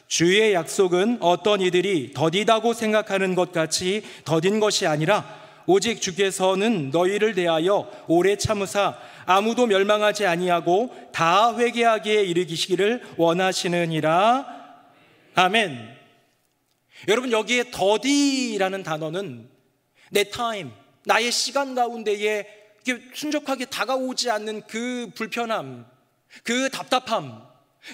주의 약속은 어떤 이들이 더디다고 생각하는 것 같이 더딘 것이 아니라 오직 주께서는 너희를 대하여 오래 참으사 아무도 멸망하지 아니하고 다 회개하기에 이르기시기를 원하시느니라. 아멘. 여러분, 여기에 더디라는 단어는 내 타임, 나의 시간 가운데에 순적하게 다가오지 않는 그 불편함, 그 답답함,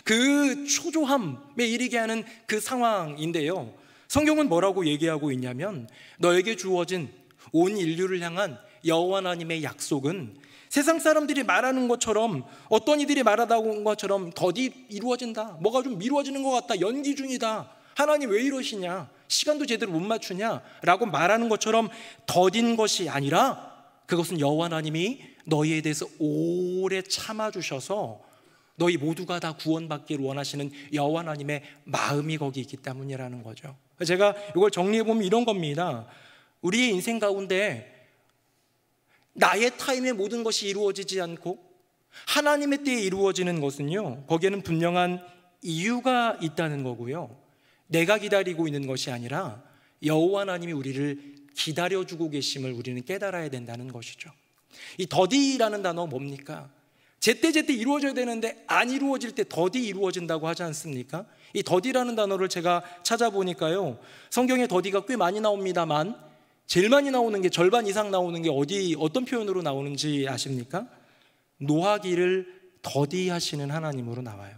그 초조함에 이르게 하는 그 상황인데요, 성경은 뭐라고 얘기하고 있냐면 너에게 주어진 온 인류를 향한 여호와 하나님의 약속은 세상 사람들이 말하는 것처럼, 어떤 이들이 말하는 것처럼 더디 이루어진다, 뭐가 좀 미루어지는 것 같다, 연기 중이다, 하나님 왜 이러시냐, 시간도 제대로 못 맞추냐 라고 말하는 것처럼 더딘 것이 아니라 그것은 여호와 하나님이 너희에 대해서 오래 참아주셔서 너희 모두가 다 구원받기를 원하시는 여호와 하나님의 마음이 거기 있기 때문이라는 거죠. 제가 이걸 정리해보면 이런 겁니다. 우리의 인생 가운데 나의 타임에 모든 것이 이루어지지 않고 하나님의 때에 이루어지는 것은요, 거기에는 분명한 이유가 있다는 거고요, 내가 기다리고 있는 것이 아니라 여호와 하나님이 우리를 기다려주고 계심을 우리는 깨달아야 된다는 것이죠. 이 더디라는 단어 뭡니까? 제때제때 이루어져야 되는데 안 이루어질 때 더디 이루어진다고 하지 않습니까? 이 더디라는 단어를 제가 찾아보니까요, 성경에 더디가 꽤 많이 나옵니다만 제일 많이 나오는 게, 절반 이상 나오는 게 어떤 표현으로 나오는지 아십니까? 노하기를 더디하시는 하나님으로 나와요.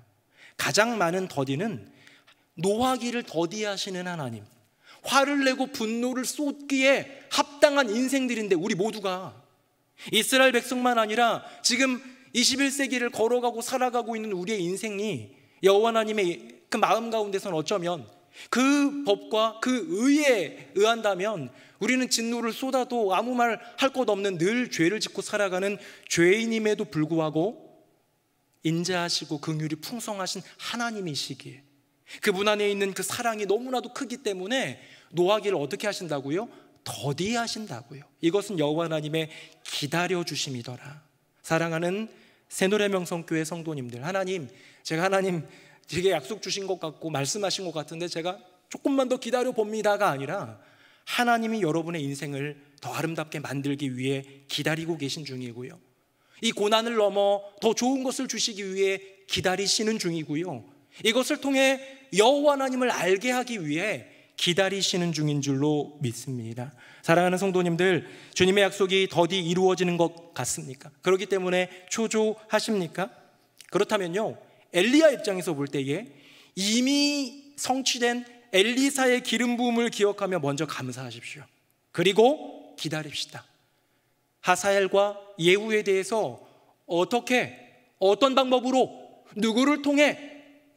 가장 많은 더디는 노하기를 더디하시는 하나님, 화를 내고 분노를 쏟기에 합당한 인생들인데, 우리 모두가 이스라엘 백성만 아니라 지금 21세기를 걸어가고 살아가고 있는 우리의 인생이 여호와 하나님의 그 마음 가운데서는 어쩌면 그 법과 그 의에 의한다면 우리는 진노를 쏟아도 아무 말 할 것 없는 늘 죄를 짓고 살아가는 죄인임에도 불구하고 인자하시고 긍휼이 풍성하신 하나님이시기에 그분 안에 있는 그 사랑이 너무나도 크기 때문에 노하기를 어떻게 하신다고요? 더디하신다고요. 이것은 여호와 하나님의 기다려주심이더라. 사랑하는 새노래명성교회 성도님들, 하나님, 제가 하나님 되게 약속 주신 것 같고 말씀하신 것 같은데 제가 조금만 더 기다려 봅니다가 아니라 하나님이 여러분의 인생을 더 아름답게 만들기 위해 기다리고 계신 중이고요, 이 고난을 넘어 더 좋은 것을 주시기 위해 기다리시는 중이고요, 이것을 통해 여호와 하나님을 알게 하기 위해 기다리시는 중인 줄로 믿습니다. 사랑하는 성도님들, 주님의 약속이 더디 이루어지는 것 같습니까? 그렇기 때문에 초조하십니까? 그렇다면요, 엘리야 입장에서 볼 때에 이미 성취된 엘리사의 기름 부음을 기억하며 먼저 감사하십시오. 그리고 기다립시다. 하사엘과 예후에 대해서 어떤 방법으로, 누구를 통해,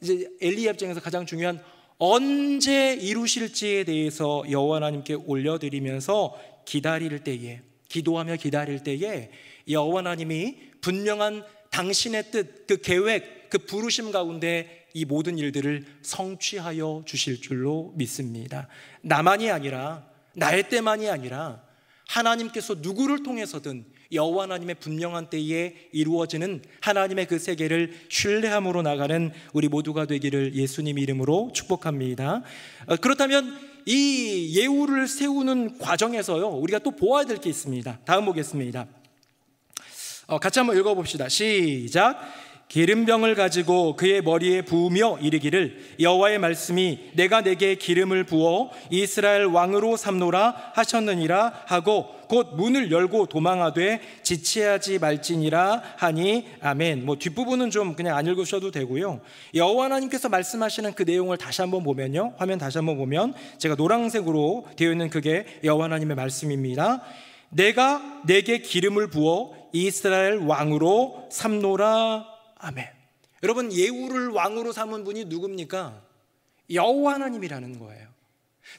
이제 엘리야 입장에서 가장 중요한 언제 이루실지에 대해서 여호와 하나님께 올려드리면서 기다릴 때에, 기도하며 기다릴 때에 여호와 하나님이 분명한 당신의 뜻, 그 계획, 그 부르심 가운데 이 모든 일들을 성취하여 주실 줄로 믿습니다. 나만이 아니라, 나의 때만이 아니라 하나님께서 누구를 통해서든 여호와 하나님의 분명한 때에 이루어지는 하나님의 그 세계를 신뢰함으로 나가는 우리 모두가 되기를 예수님 이름으로 축복합니다. 그렇다면 이 예후를 세우는 과정에서요, 우리가 또 보아야 될 게 있습니다. 다음 보겠습니다. 같이 한번 읽어봅시다. 시작. 기름병을 가지고 그의 머리에 부으며 이르기를 여호와의 말씀이 내가 내게 기름을 부어 이스라엘 왕으로 삼노라 하셨느니라 하고 곧 문을 열고 도망하되 지체하지 말지니라 하니 아멘. 뒷부분은 좀 그냥 안 읽으셔도 되고요, 여호와 하나님께서 말씀하시는 그 내용을 다시 한번 보면요, 화면 다시 한번 보면 제가 노란색으로 되어 있는 그게 여호와 하나님의 말씀입니다. 내가 내게 기름을 부어 이스라엘 왕으로 삼노라 아멘. 여러분, 예후를 왕으로 삼은 분이 누굽니까? 여호와 하나님이라는 거예요.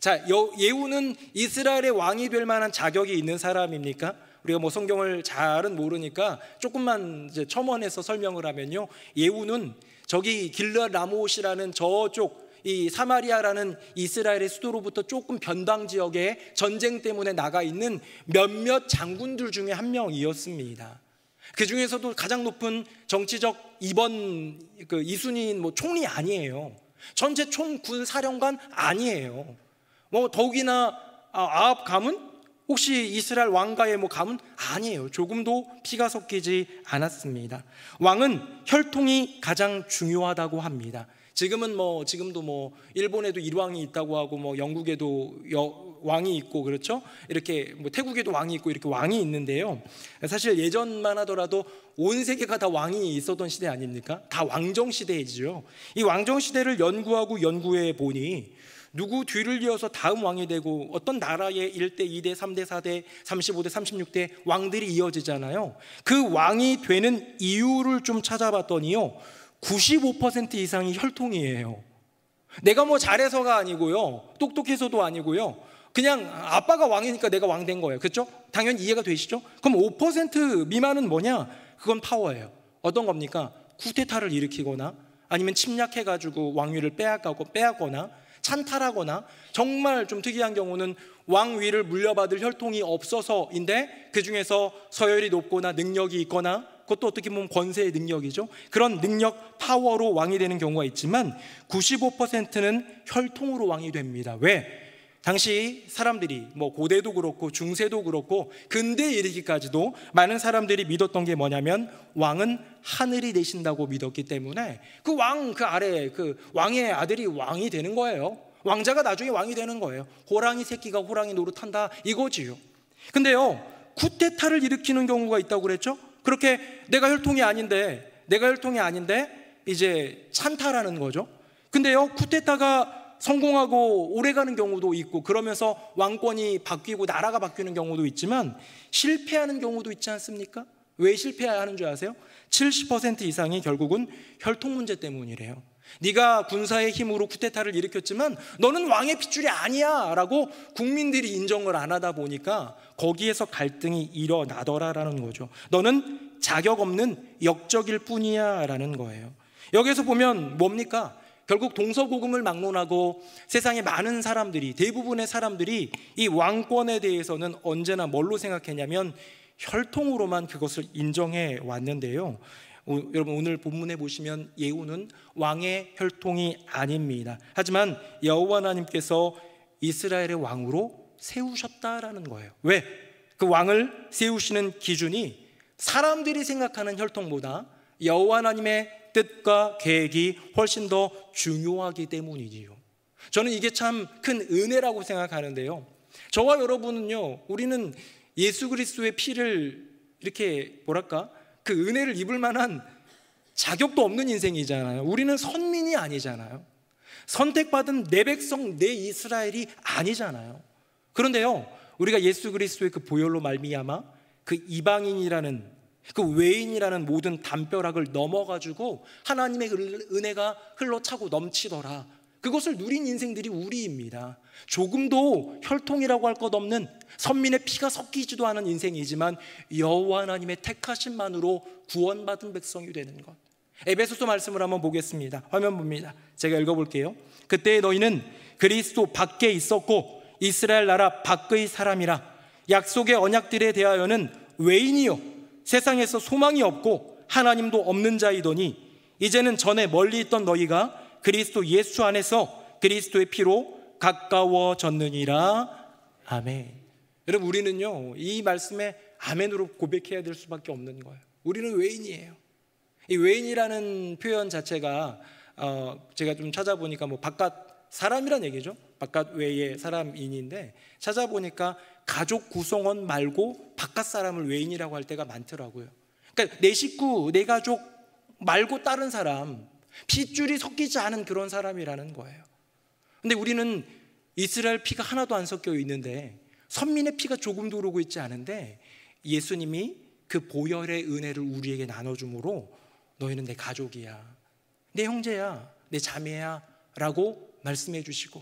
자, 예후는 이스라엘의 왕이 될 만한 자격이 있는 사람입니까? 우리가 성경을 잘은 모르니까 조금만 이제 첨언해서 설명을 하면요, 예후는 저기 길르앗 라모시라는 저쪽 이 사마리아라는 이스라엘의 수도로부터 조금 변방 지역에 전쟁 때문에 나가 있는 몇몇 장군들 중에 한 명이었습니다. 그 중에서도 가장 높은 정치적 2번 2순위인 총리 아니에요. 전체 총군 사령관 아니에요. 더욱이나 아합 가문? 혹시 이스라엘 왕가의 가문? 아니에요. 조금도 피가 섞이지 않았습니다. 왕은 혈통이 가장 중요하다고 합니다. 지금도 일본에도 일왕이 있다고 하고 영국에도 왕이 있고 그렇죠? 이렇게 태국에도 왕이 있고 이렇게 왕이 있는데요, 사실 예전만 하더라도 온 세계가 다 왕이 있었던 시대 아닙니까? 다 왕정 시대이죠. 이 왕정 시대를 연구해 보니 누구 뒤를 이어서 다음 왕이 되고 어떤 나라의 1대, 2대, 3대, 4대, 35대, 36대 왕들이 이어지잖아요. 그 왕이 되는 이유를 좀 찾아봤더니요, 95% 이상이 혈통이에요. 내가 잘해서가 아니고요, 똑똑해서도 아니고요, 그냥 아빠가 왕이니까 내가 왕 된 거예요. 그렇죠? 당연히 이해가 되시죠? 그럼 5% 미만은 뭐냐? 그건 파워예요. 어떤 겁니까? 쿠데타를 일으키거나 아니면 침략해가지고 왕위를 빼앗거나 찬탈하거나, 정말 좀 특이한 경우는 왕위를 물려받을 혈통이 없어서인데 그 중에서 서열이 높거나 능력이 있거나, 그것도 어떻게 보면 권세의 능력이죠. 그런 능력, 파워로 왕이 되는 경우가 있지만 95%는 혈통으로 왕이 됩니다. 왜? 당시 사람들이 고대도 그렇고 중세도 그렇고 근대에 이르기까지도 많은 사람들이 믿었던 게 뭐냐면 왕은 하늘이 되신다고 믿었기 때문에 그 아래 그 왕의 아들이 왕이 되는 거예요. 왕자가 나중에 왕이 되는 거예요. 호랑이 새끼가 호랑이 노릇한다 이거지요. 근데요, 쿠데타를 일으키는 경우가 있다고 그랬죠. 그렇게 내가 혈통이 아닌데 이제 찬탈하는 거죠. 근데요, 쿠데타가 성공하고 오래가는 경우도 있고, 그러면서 왕권이 바뀌고 나라가 바뀌는 경우도 있지만 실패하는 경우도 있지 않습니까? 왜 실패하는 줄 아세요? 70% 이상이 결국은 혈통 문제 때문이래요. 네가 군사의 힘으로 쿠데타를 일으켰지만 너는 왕의 핏줄이 아니야 라고 국민들이 인정을 안 하다 보니까 거기에서 갈등이 일어나더라라는 거죠. 너는 자격 없는 역적일 뿐이야 라는 거예요. 여기에서 보면 뭡니까? 결국 동서고금을 막론하고 세상의 많은 사람들이, 대부분의 사람들이 이 왕권에 대해서는 언제나 뭘로 생각했냐면 혈통으로만 그것을 인정해 왔는데요. 여러분, 오늘 본문에 보시면 예후는 왕의 혈통이 아닙니다. 하지만 여호와 하나님께서 이스라엘의 왕으로 세우셨다라는 거예요. 왜? 그 왕을 세우시는 기준이 사람들이 생각하는 혈통보다 여호와 하나님의 뜻과 계획이 훨씬 더 중요하기 때문이지요. 저는 이게 참 큰 은혜라고 생각하는데요. 저와 여러분은요, 우리는 예수 그리스도의 피를 이렇게 그 은혜를 입을 만한 자격도 없는 인생이잖아요. 우리는 선민이 아니잖아요. 선택받은 내 백성, 내 이스라엘이 아니잖아요. 그런데요, 우리가 예수 그리스도의 그 보혈로 말미암아 그 이방인이라는, 그 외인이라는 모든 담벼락을 넘어가지고 하나님의 은혜가 흘러차고 넘치더라. 그것을 누린 인생들이 우리입니다. 조금도 혈통이라고 할 것 없는 선민의 피가 섞이지도 않은 인생이지만 여호와 하나님의 택하심만으로 구원받은 백성이 되는 것. 에베소서 말씀을 한번 보겠습니다. 화면 봅니다. 제가 읽어볼게요. 그때 너희는 그리스도 밖에 있었고 이스라엘 나라 밖의 사람이라. 약속의 언약들에 대하여는 외인이요 세상에서 소망이 없고 하나님도 없는 자이더니 이제는 전에 멀리 있던 너희가 그리스도 예수 안에서 그리스도의 피로 가까워졌느니라. 아멘. 여러분, 우리는요 이 말씀에 아멘으로 고백해야 될 수밖에 없는 거예요. 우리는 외인이에요. 이 외인이라는 표현 자체가 제가 좀 찾아보니까 바깥 사람이란 얘기죠. 바깥 외의 사람인인데 찾아보니까 가족 구성원 말고 바깥 사람을 외인이라고 할 때가 많더라고요. 그러니까 내 식구, 내 가족 말고 다른 사람, 핏줄이 섞이지 않은 그런 사람이라는 거예요. 근데 우리는 이스라엘 피가 하나도 안 섞여 있는데, 선민의 피가 조금도 흐르고 있지 않은데 예수님이 그 보혈의 은혜를 우리에게 나눠줌으로 너희는 내 가족이야, 내 형제야, 내 자매야 라고 말씀해 주시고,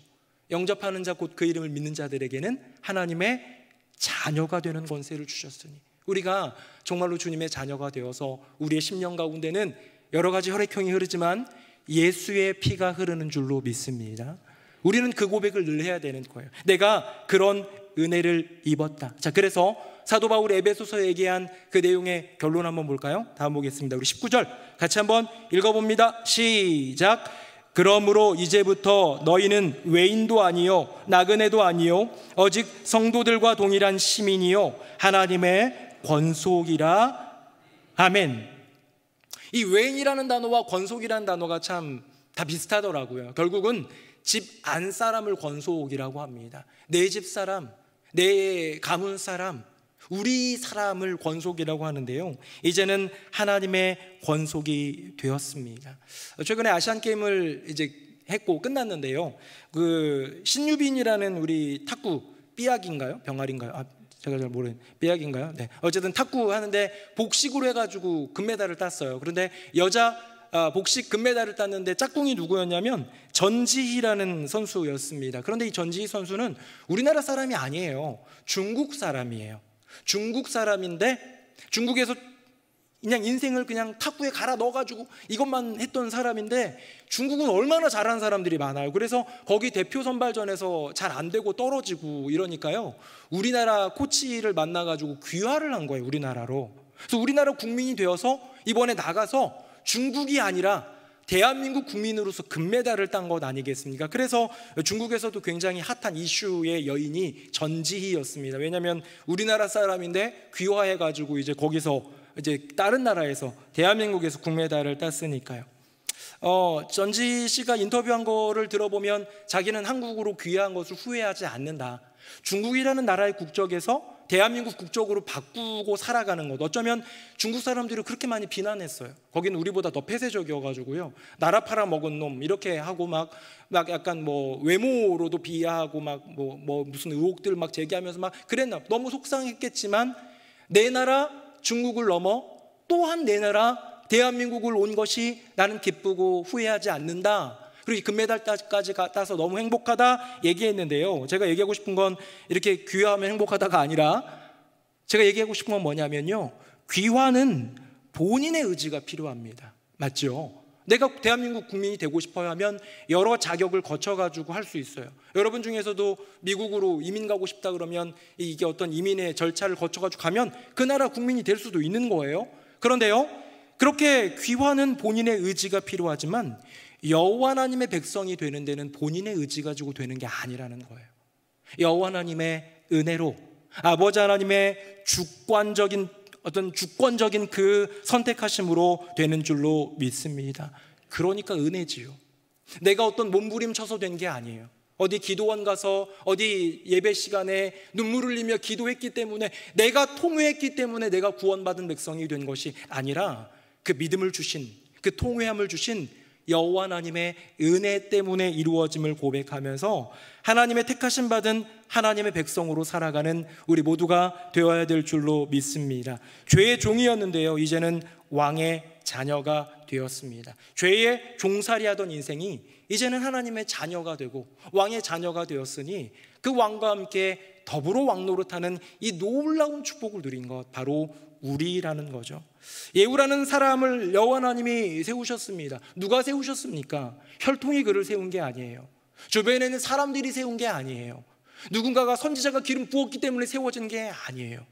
영접하는 자 곧 그 이름을 믿는 자들에게는 하나님의 자녀가 되는 권세를 주셨으니, 우리가 정말로 주님의 자녀가 되어서 우리의 심령 가운데는 여러 가지 혈액형이 흐르지만 예수의 피가 흐르는 줄로 믿습니다. 우리는 그 고백을 늘 해야 되는 거예요. 내가 그런 은혜를 입었다. 자, 그래서 사도 바울이 에베소서에 얘기한 그 내용의 결론 한번 볼까요? 다음 보겠습니다. 우리 19절 같이 한번 읽어봅니다. 시작. 그러므로 이제부터 너희는 외인도 아니요 나그네도 아니요 오직 성도들과 동일한 시민이요 하나님의 권속이라. 아멘. 이 외인이라는 단어와 권속이라는 단어가 참 다 비슷하더라고요. 결국은 집 안 사람을 권속이라고 합니다. 내 집 사람, 내 가문 사람, 우리 사람을 권속이라고 하는데요, 이제는 하나님의 권속이 되었습니다. 최근에 아시안 게임을 이제 했고 끝났는데요, 그 신유빈이라는 우리 탁구, 삐약인가요? 병아리인가요? 제가 잘 모르는, 삐약인가요? 네. 어쨌든 탁구 하는데 복식으로 해가지고 금메달을 땄어요. 그런데 여자 복식 금메달을 땄는데 짝꿍이 누구였냐면 전지희라는 선수였습니다. 그런데 이 전지희 선수는 우리나라 사람이 아니에요. 중국 사람이에요. 중국 사람인데 중국에서 그냥 인생을 그냥 탁구에 갈아 넣어가지고 이것만 했던 사람인데, 중국은 얼마나 잘하는 사람들이 많아요. 그래서 거기 대표 선발전에서 잘 안 되고 떨어지고 이러니까요, 우리나라 코치를 만나가지고 귀화를 한 거예요, 우리나라로. 그래서 우리나라 국민이 되어서 이번에 나가서 중국이 아니라 대한민국 국민으로서 금메달을 딴 것 아니겠습니까? 그래서 중국에서도 굉장히 핫한 이슈의 여인이 전지희였습니다. 왜냐하면 우리나라 사람인데 귀화해가지고 이제 거기서 이제 다른 나라에서, 대한민국에서 금메달을 땄으니까요. 전지 씨가 인터뷰한 거를 들어보면 자기는 한국으로 귀화한 것을 후회하지 않는다. 중국이라는 나라의 국적에서 대한민국 국적으로 바꾸고 살아가는 것, 어쩌면 중국 사람들이 그렇게 많이 비난했어요. 거기는 우리보다 더 폐쇄적이어가지고요, 나라 팔아먹은 놈 이렇게 하고 막 약간 뭐 외모로도 비하하고 막 뭐 무슨 의혹들 막 제기하면서 막 그랬나. 너무 속상했겠지만 내 나라 중국을 넘어 또한 내 나라 대한민국을 온 것이 나는 기쁘고 후회하지 않는다. 그리고 금메달까지 따서 너무 행복하다 얘기했는데요, 제가 얘기하고 싶은 건 이렇게 귀화하면 행복하다가 아니라, 제가 얘기하고 싶은 건 뭐냐면요, 귀화는 본인의 의지가 필요합니다. 맞죠? 내가 대한민국 국민이 되고 싶어야 하면 여러 자격을 거쳐가지고 할 수 있어요. 여러분 중에서도 미국으로 이민 가고 싶다 그러면 이게 어떤 이민의 절차를 거쳐가지고 가면 그 나라 국민이 될 수도 있는 거예요. 그런데요, 그렇게 귀화는 본인의 의지가 필요하지만 여호와 하나님의 백성이 되는 데는 본인의 의지 가지고 되는 게 아니라는 거예요. 여호와 하나님의 은혜로, 아버지 하나님의 주권적인 그 선택하심으로 되는 줄로 믿습니다. 그러니까 은혜지요. 내가 어떤 몸부림쳐서 된 게 아니에요. 어디 기도원 가서 어디 예배 시간에 눈물 흘리며 기도했기 때문에, 내가 통회했기 때문에 내가 구원받은 백성이 된 것이 아니라, 그 믿음을 주신, 그 통회함을 주신 여호와 하나님의 은혜 때문에 이루어짐을 고백하면서 하나님의 택하심 받은 하나님의 백성으로 살아가는 우리 모두가 되어야 될 줄로 믿습니다. 죄의 종이었는데요, 이제는 왕의 자녀가 되었습니다. 죄의 종살이하던 인생이 이제는 하나님의 자녀가 되고 왕의 자녀가 되었으니, 그 왕과 함께 더불어 왕노릇하는 이 놀라운 축복을 누린 것, 바로 우리라는 거죠. 예후라는 사람을 여호와 하나님이 세우셨습니다. 누가 세우셨습니까? 혈통이 그를 세운 게 아니에요. 주변에는 사람들이 세운 게 아니에요. 누군가가 선지자가 기름 부었기 때문에 세워진 게 아니에요.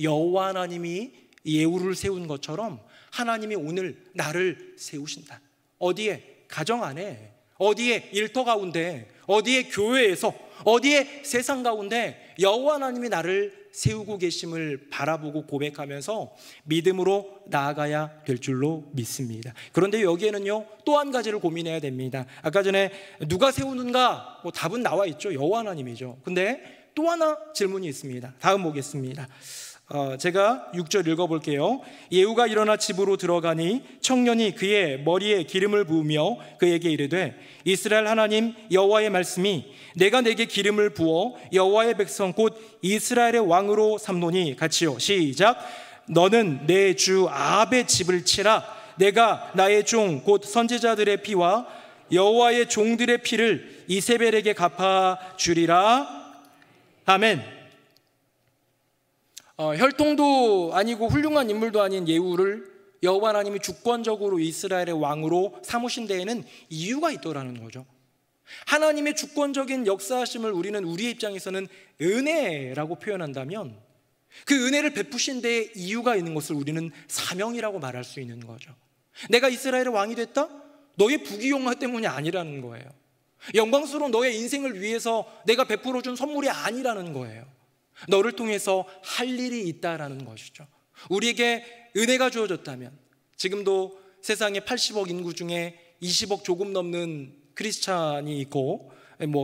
여호와 하나님이 예후를 세운 것처럼 하나님이 오늘 나를 세우신다. 어디에? 가정 안에, 어디에? 일터 가운데, 어디에? 교회에서, 어디에? 세상 가운데 여호와 하나님이 나를 세우고 계심을 바라보고 고백하면서 믿음으로 나아가야 될 줄로 믿습니다. 그런데 여기에는요, 또 한 가지를 고민해야 됩니다. 아까 전에 누가 세우는가, 답은 나와 있죠. 여호와 하나님이죠. 근데 또 하나 질문이 있습니다. 다음 보겠습니다. 제가 6절 읽어볼게요. 예후가 일어나 집으로 들어가니 청년이 그의 머리에 기름을 부으며 그에게 이르되, 이스라엘 하나님 여호와의 말씀이 내가 내게 기름을 부어 여호와의 백성 곧 이스라엘의 왕으로 삼노니 같이요. 시작. 너는 내 주 아합의 집을 치라. 내가 나의 종 곧 선지자들의 피와 여호와의 종들의 피를 이세벨에게 갚아 주리라. 아멘. 혈통도 아니고 훌륭한 인물도 아닌 예후를 여호와 하나님이 주권적으로 이스라엘의 왕으로 삼으신 데에는 이유가 있더라는 거죠. 하나님의 주권적인 역사하심을 우리는 우리의 입장에서는 은혜라고 표현한다면, 그 은혜를 베푸신 데에 이유가 있는 것을 우리는 사명이라고 말할 수 있는 거죠. 내가 이스라엘의 왕이 됐다? 너의 부귀영화 때문이 아니라는 거예요. 영광스러운 너의 인생을 위해서 내가 베풀어 준 선물이 아니라는 거예요. 너를 통해서 할 일이 있다라는 것이죠. 우리에게 은혜가 주어졌다면, 지금도 세상에 80억 인구 중에 20억 조금 넘는 크리스찬이 있고,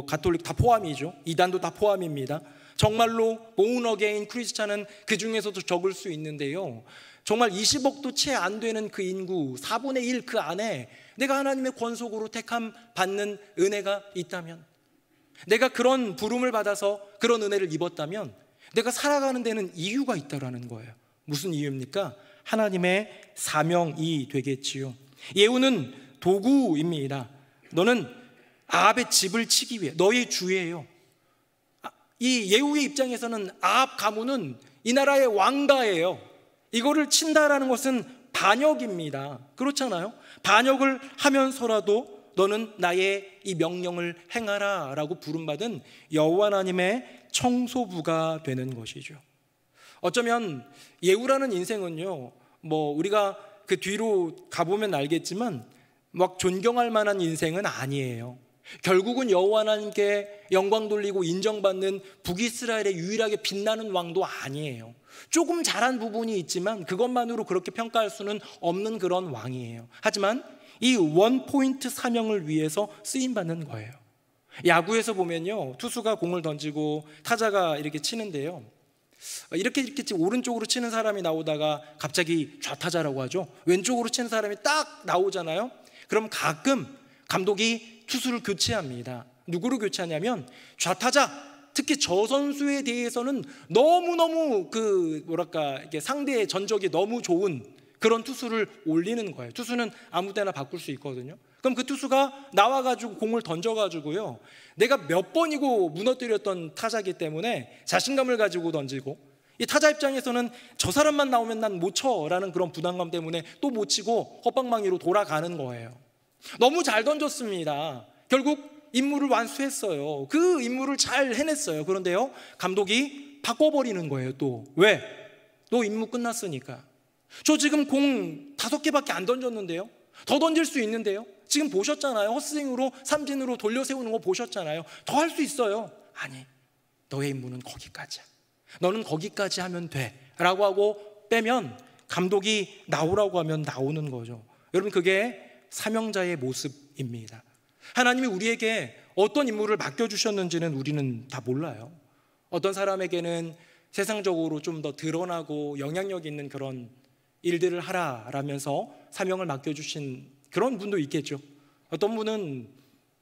가톨릭 다 포함이죠. 이단도 다 포함입니다. 정말로 born again 크리스찬은 그 중에서도 적을 수 있는데요, 정말 20억도 채 안 되는 그 인구 4분의 1 그 안에 내가 하나님의 권속으로 택함 받는 은혜가 있다면, 내가 그런 부름을 받아서 그런 은혜를 입었다면 내가 살아가는 데는 이유가 있다라는 거예요. 무슨 이유입니까? 하나님의 사명이 되겠지요. 예후는 도구입니다. 너는 아합의 집을 치기 위해, 너의 주예요. 이 예후의 입장에서는 아합 가문은 이 나라의 왕가예요. 이거를 친다라는 것은 반역입니다. 그렇잖아요. 반역을 하면서라도 너는 나의 이 명령을 행하라 라고 부름받은 여호와 하나님의 청소부가 되는 것이죠. 어쩌면 예후라는 인생은요, 우리가 그 뒤로 가보면 알겠지만 막 존경할 만한 인생은 아니에요. 결국은 여호와 하나님께 영광 돌리고 인정받는 북이스라엘의 유일하게 빛나는 왕도 아니에요. 조금 잘한 부분이 있지만 그것만으로 그렇게 평가할 수는 없는 그런 왕이에요. 하지만 이 원포인트 사명을 위해서 쓰임받는 거예요. 야구에서 보면요, 투수가 공을 던지고 타자가 이렇게 치는데요, 이렇게 오른쪽으로 치는 사람이 나오다가 갑자기 좌타자라고 하죠. 왼쪽으로 치는 사람이 딱 나오잖아요. 그럼 가끔 감독이 투수를 교체합니다. 누구로 교체하냐면 좌타자, 특히 저 선수에 대해서는 너무너무 이게 상대의 전적이 너무 좋은 그런 투수를 올리는 거예요. 투수는 아무 때나 바꿀 수 있거든요. 그럼 그 투수가 나와가지고 공을 던져가지고요, 내가 몇 번이고 무너뜨렸던 타자이기 때문에 자신감을 가지고 던지고, 이 타자 입장에서는 저 사람만 나오면 난 못 쳐라는 그런 부담감 때문에 또 못 치고 헛방망이로 돌아가는 거예요. 너무 잘 던졌습니다. 결국 임무를 완수했어요. 그 임무를 잘 해냈어요. 그런데요, 감독이 바꿔버리는 거예요. 또 왜? 너 임무 끝났으니까. 저 지금 공 5개밖에 안 던졌는데요, 더 던질 수 있는데요, 지금 보셨잖아요. 헛스윙으로 삼진으로 돌려 세우는 거 보셨잖아요. 더 할 수 있어요. 아니, 너의 임무는 거기까지야. 너는 거기까지 하면 돼 라고 하고 빼면, 감독이 나오라고 하면 나오는 거죠. 여러분, 그게 사명자의 모습입니다. 하나님이 우리에게 어떤 임무를 맡겨주셨는지는 우리는 다 몰라요. 어떤 사람에게는 세상적으로 좀 더 드러나고 영향력 있는 그런 일들을 하라라면서 사명을 맡겨주신 그런 분도 있겠죠. 어떤 분은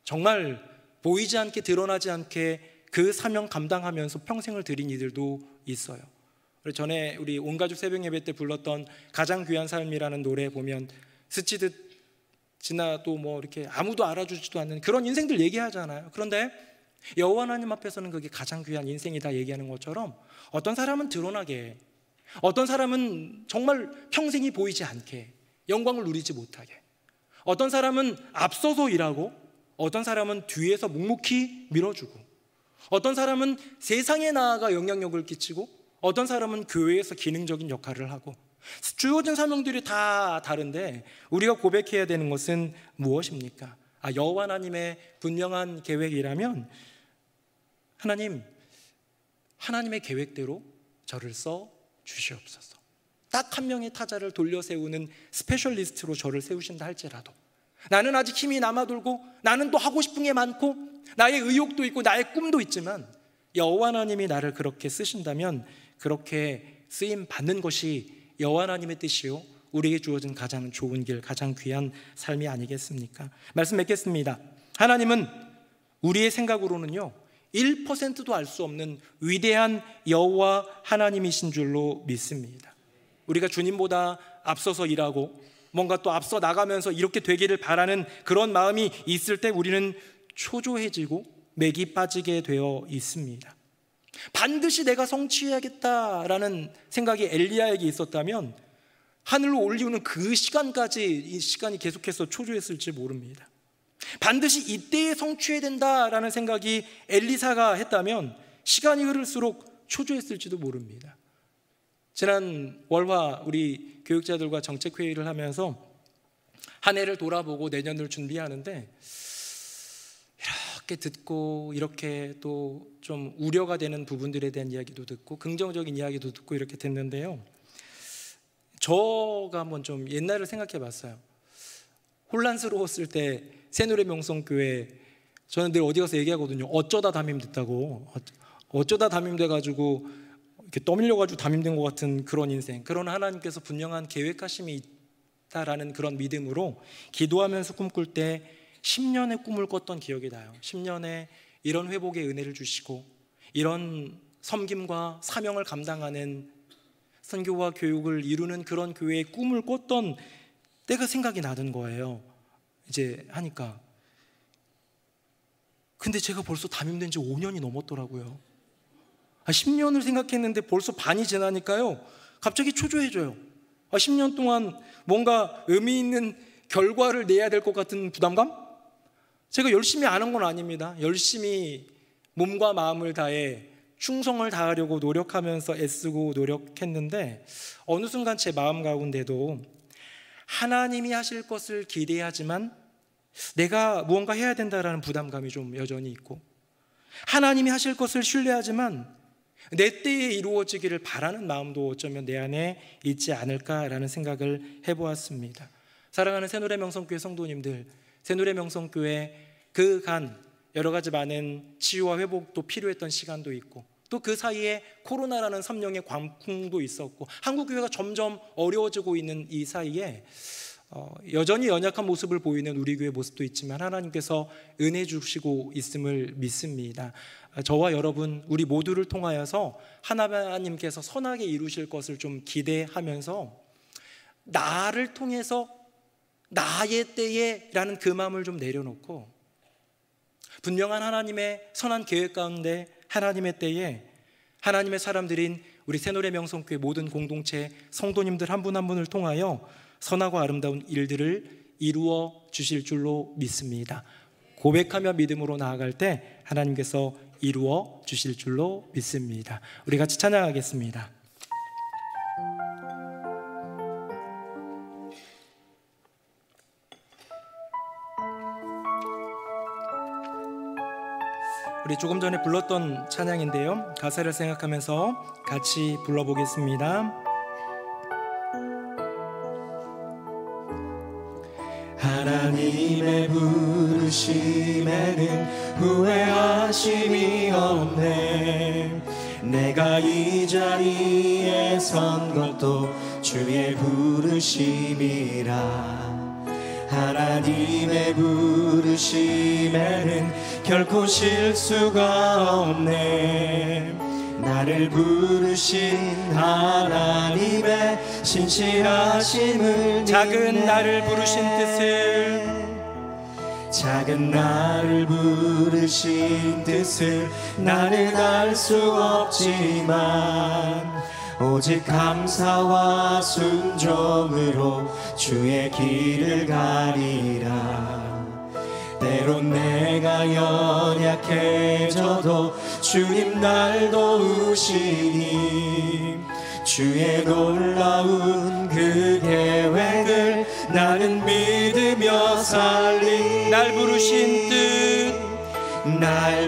정말 보이지 않게, 드러나지 않게 그 사명 감당하면서 평생을 드린 이들도 있어요. 전에 우리 온가족 새벽 예배 때 불렀던 가장 귀한 삶이라는 노래 보면 스치듯 지나도 이렇게 아무도 알아주지도 않는 그런 인생들 얘기하잖아요. 그런데 여호와 하나님 앞에서는 그게 가장 귀한 인생이다 얘기하는 것처럼, 어떤 사람은 드러나게, 어떤 사람은 정말 평생이 보이지 않게, 영광을 누리지 못하게, 어떤 사람은 앞서서 일하고, 어떤 사람은 뒤에서 묵묵히 밀어주고, 어떤 사람은 세상에 나아가 영향력을 끼치고, 어떤 사람은 교회에서 기능적인 역할을 하고, 주어진 사명들이 다 다른데 우리가 고백해야 되는 것은 무엇입니까? 여호와 하나님의 분명한 계획이라면, 하나님의 계획대로 저를 써 주시옵소서. 딱 한 명의 타자를 돌려 세우는 스페셜리스트로 저를 세우신다 할지라도, 나는 아직 힘이 남아돌고, 나는 또 하고 싶은 게 많고, 나의 의욕도 있고 나의 꿈도 있지만, 여호와 하나님이 나를 그렇게 쓰신다면 그렇게 쓰임 받는 것이 여호와 하나님의 뜻이요, 우리에게 주어진 가장 좋은 길, 가장 귀한 삶이 아니겠습니까? 말씀 맺겠습니다. 하나님은 우리의 생각으로는요 1%도 알 수 없는 위대한 여호와 하나님이신 줄로 믿습니다. 우리가 주님보다 앞서서 일하고 뭔가 또 앞서 나가면서 이렇게 되기를 바라는 그런 마음이 있을 때 우리는 초조해지고 맥이 빠지게 되어 있습니다. 반드시 내가 성취해야겠다라는 생각이 엘리야에게 있었다면 하늘로 올리우는 그 시간까지 이 시간이 계속해서 초조했을지 모릅니다. 반드시 이때에 성취해야 된다라는 생각이 엘리사가 했다면 시간이 흐를수록 초조했을지도 모릅니다. 지난 월화 우리 교육자들과 정책회의를 하면서 한 해를 돌아보고 내년을 준비하는데, 이렇게 듣고 이렇게 또 좀 우려가 되는 부분들에 대한 이야기도 듣고 긍정적인 이야기도 듣고 이렇게 됐는데요, 저가 한번 좀 옛날을 생각해 봤어요. 혼란스러웠을 때 새노래 명성교회, 저는 늘 어디 가서 얘기하거든요. 어쩌다 담임됐다고. 어쩌다 담임돼가지고 이렇게 떠밀려가지고 담임된 것 같은 그런 인생, 그런 하나님께서 분명한 계획하심이 있다라는 그런 믿음으로 기도하면서 꿈꿀 때 10년의 꿈을 꿨던 기억이 나요. 10년의 이런 회복의 은혜를 주시고 이런 섬김과 사명을 감당하는 선교와 교육을 이루는 그런 교회의 꿈을 꿨던 때가 생각이 나는 거예요. 이제 하니까. 근데 제가 벌써 담임된 지 5년이 넘었더라고요. 10년을 생각했는데 벌써 반이 지나니까요 갑자기 초조해져요. 10년 동안 뭔가 의미 있는 결과를 내야 될 것 같은 부담감? 제가 열심히 안 한 건 아닙니다. 열심히 몸과 마음을 다해 충성을 다하려고 노력하면서 애쓰고 노력했는데, 어느 순간 제 마음 가운데도 하나님이 하실 것을 기대하지만 내가 무언가 해야 된다라는 부담감이 좀 여전히 있고, 하나님이 하실 것을 신뢰하지만 내 때에 이루어지기를 바라는 마음도 어쩌면 내 안에 있지 않을까라는 생각을 해보았습니다. 사랑하는 새노래명성교회 성도님들, 새노래명성교회 그간 여러 가지 많은 치유와 회복도 필요했던 시간도 있고, 또 그 사이에 코로나라는 삼령의 광풍도 있었고, 한국교회가 점점 어려워지고 있는 이 사이에 여전히 연약한 모습을 보이는 우리 교회 모습도 있지만 하나님께서 은혜 주시고 있음을 믿습니다. 저와 여러분 우리 모두를 통하여서 하나님께서 선하게 이루실 것을 좀 기대하면서 나를 통해서 나의 때에 라는 그 마음을 좀 내려놓고, 분명한 하나님의 선한 계획 가운데 하나님의 때에 하나님의 사람들인 우리 새노래명성교회 모든 공동체 성도님들 한 분 한 분을 통하여 선하고 아름다운 일들을 이루어 주실 줄로 믿습니다. 고백하며 믿음으로 나아갈 때 하나님께서 이루어 주실 줄로 믿습니다. 우리 같이 찬양하겠습니다. 우리 조금 전에 불렀던 찬양인데요, 가사를 생각하면서 같이 불러보겠습니다. 하나님의 부르심에는 후회하심이 없네. 내가 이 자리에 선 것도 주의 부르심이라. 하나님의 부르심에는 결코 실수가 없네. 나를 부르신 하나님의 신실하심을 작은 나를 부르신 뜻을 나는 알 수 없지만 오직 감사와 순종으로 주의 길을 가리라. 때론 내가 연약해져도 주님 날 도우시니 주의 놀라운 그 계획을 나는 믿으며 살리. 날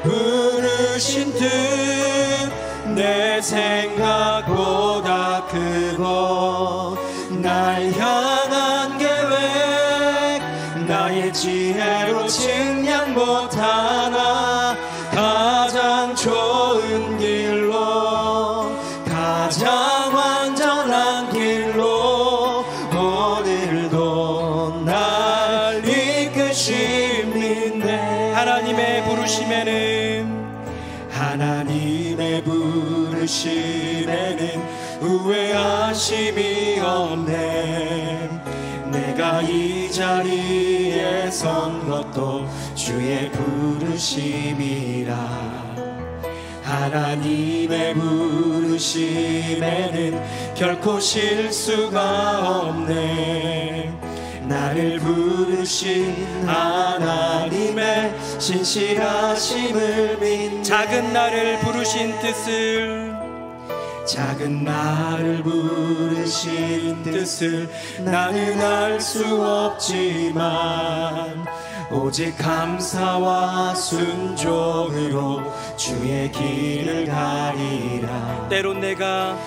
부르신 뜻 내 생각보다 크고 날 향한 계획 나의 지혜로 측량 못하나 가장 좋은 길로 가장 완전한 길로 오늘도 날 이끄십니다. 하나님의 부르심에는 후회하심이 없네. 내가 이 자리에 선 것도 주의 부르심이라. 하나님의 부르심에는 결코 실수가 없네. 나를 부르신 하나님의 신실하심을 믿네. 작은 나를 부르신 뜻을 나는 알 수 없지만 오직 감사와 순종으로 주의 길을 가리라. 때론 내가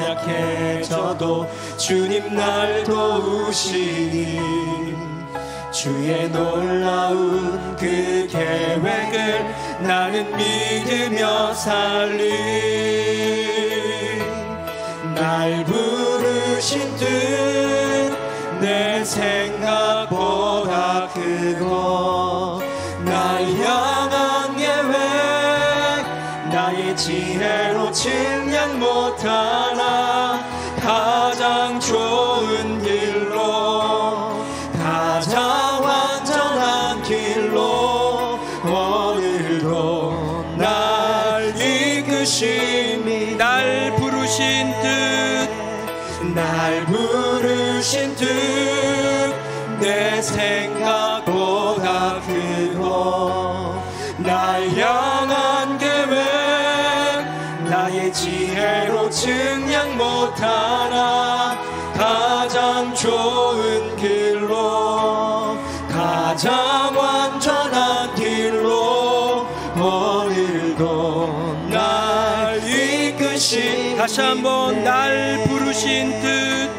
연약해져도 주님 날 도우시니 주의 놀라운 그 계획을 나는 믿으며 살리. 날 부르신 뜻 내 생각보다 크고 날 향한 계획 나의 지혜로 측량 못하나 가장 좋은 길로 가장 완전한 길로 오늘도 날 이끄심이. 날 부르신 뜻 내 생각보다 크고 날 향한 계획 나의 지혜로 측량 못하나 가장 좋은 길로 오늘도 날 이끄신 다시 한번 날 부르신 뜻,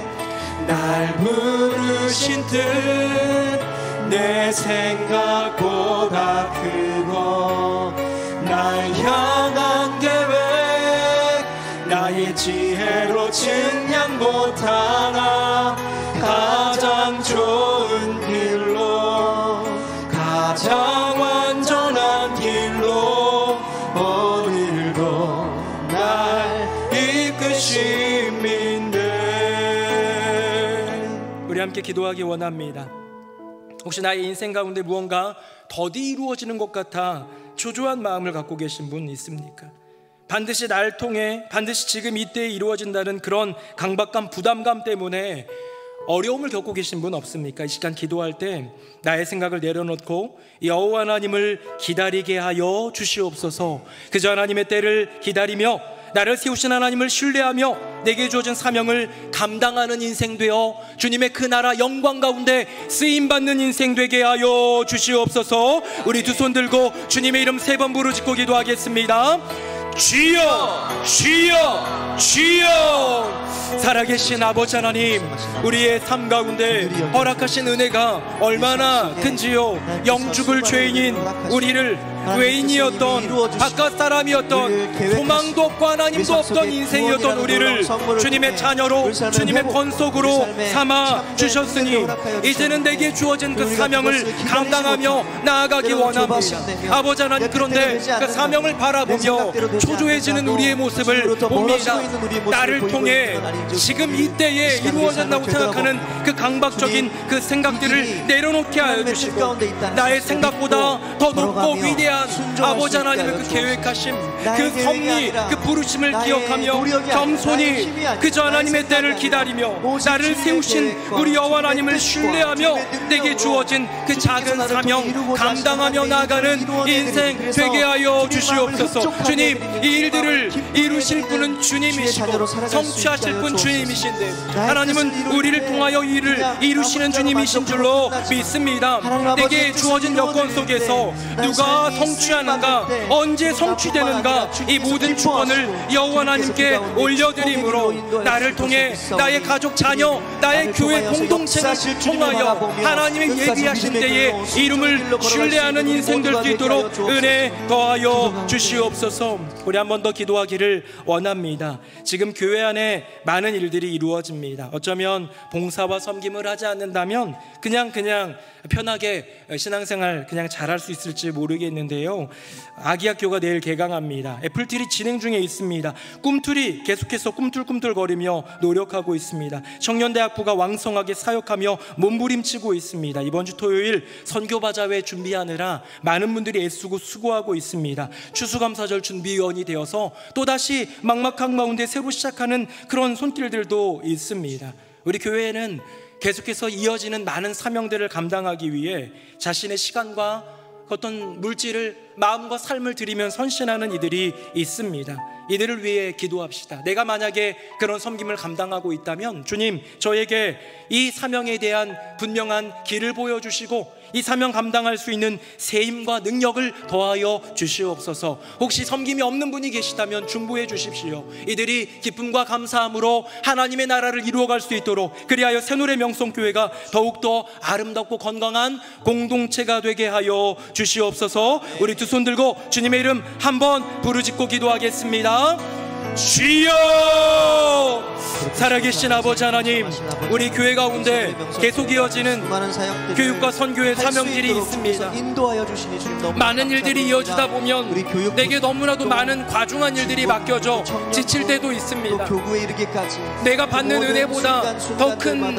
날 부르신 뜻 내 생각보다 크고 날 향한 계획 나의 지혜로 측량 못하나 가장 좋은 길로 가장 완전한 길로 오늘도 날 이끄심인데. 우리 함께 기도하기 원합니다. 혹시 나의 인생 가운데 무언가 더디 이루어지는 것 같아 초조한 마음을 갖고 계신 분 있습니까? 반드시 날 통해, 반드시 지금 이때에 이루어진다는 그런 강박감, 부담감 때문에 어려움을 겪고 계신 분 없습니까? 이 시간 기도할 때 나의 생각을 내려놓고 여호와 하나님을 기다리게 하여 주시옵소서. 그저 하나님의 때를 기다리며 나를 세우신 하나님을 신뢰하며 내게 주어진 사명을 감당하는 인생 되어 주님의 그 나라 영광 가운데 쓰임받는 인생 되게 하여 주시옵소서. 우리 두 손 들고 주님의 이름 3번 부르짖고 기도하겠습니다. 주여, 주여, 주여. 살아계신 아버지 하나님, 우리의 삶 가운데 허락하신 은혜가 얼마나 큰지요. 영죽을 죄인인 우리를 외인이었던, 바깥 사람이었던, 소망도 없고 하나님도 없던 인생이었던 우리를 주님의 자녀로, 주님의 권속으로 삼아 주셨으니 이제는 내게 주어진 그 사명을 감당하며 나아가기 원합니다. 아버지 하나님, 그런데 그 사명을 바라보며 초조해지는 우리의 모습을 봅니다. 나를 통해 지금 이때에 이루어진다고 생각하는 그 강박적인 그 생각들을 내려놓게 하여 주시고 나의 생각보다 더 높고 위대한 아버지 하나님의 그 계획하심, 그 섭리, 그 부르심을 기억하며 겸손히 그저 하나님의 때를 기다리며 나를 세우신 우리 여호와 하나님을 신뢰하며 내게 주어진 그 작은 사명 감당하며 나아가는 인생 되게 하여 주시옵소서. 주님, 이 일들을 이루실 분은 주님이시고 성취하실 분 주님이신데 하나님은 우리를 통하여 이 일을 이루시는 주님이신 줄로 믿습니다. 내게 주어진 여건 속에서 누가 성취하는가, 언제 성취되는가, 이 모든 주권을 여호와 하나님께 올려드림으로 나를 통해 나의 가족, 자녀, 나의 교회 공동체를 통하여 하나님의 예비하신 때에 이름을 신뢰하는 인생 될 수 있도록 은혜 더하여 주시옵소서. 우리 한 번 더 기도하기를 원합니다. 지금 교회 안에 많은 일들이 이루어집니다. 어쩌면 봉사와 섬김을 하지 않는다면 그냥 편하게 신앙생활 그냥 잘할 수 있을지 모르겠는데요. 아기학교가 내일 개강합니다. 애플트리 진행 중에 있습니다. 꿈틀이 계속해서 꿈틀꿈틀거리며 노력하고 있습니다. 청년대학부가 왕성하게 사역하며 몸부림치고 있습니다. 이번 주 토요일 선교바자회 준비하느라 많은 분들이 애쓰고 수고하고 있습니다. 추수감사절 준비위원이 되어서 또다시 막막한 가운데 새로 시작하는 그런 손길들도 있습니다. 우리 교회에는 계속해서 이어지는 많은 사명들을 감당하기 위해 자신의 시간과 어떤 물질을, 마음과 삶을 드리면 선신하는 이들이 있습니다. 이들을 위해 기도합시다. 내가 만약에 그런 섬김을 감당하고 있다면 주님, 저에게 이 사명에 대한 분명한 길을 보여주시고 이 사명 감당할 수 있는 세임과 능력을 더하여 주시옵소서. 혹시 섬김이 없는 분이 계시다면 중보해 주십시오. 이들이 기쁨과 감사함으로 하나님의 나라를 이루어갈 수 있도록, 그리하여 새노래 명성교회가 더욱더 아름답고 건강한 공동체가 되게 하여 주시옵소서. 우리 두 손 들고 주님의 이름 한번 부르짖고 기도하겠습니다. 주여! 살아계신 아버지 하나님, 우리 교회 가운데 계속 이어지는 교육과 선교의 사명들이 있습니다. 많은 일들이 이어지다 보면 내게 너무나도 많은 과중한 일들이 맡겨져 지칠 때도 있습니다. 내가 받는 은혜보다 더 큰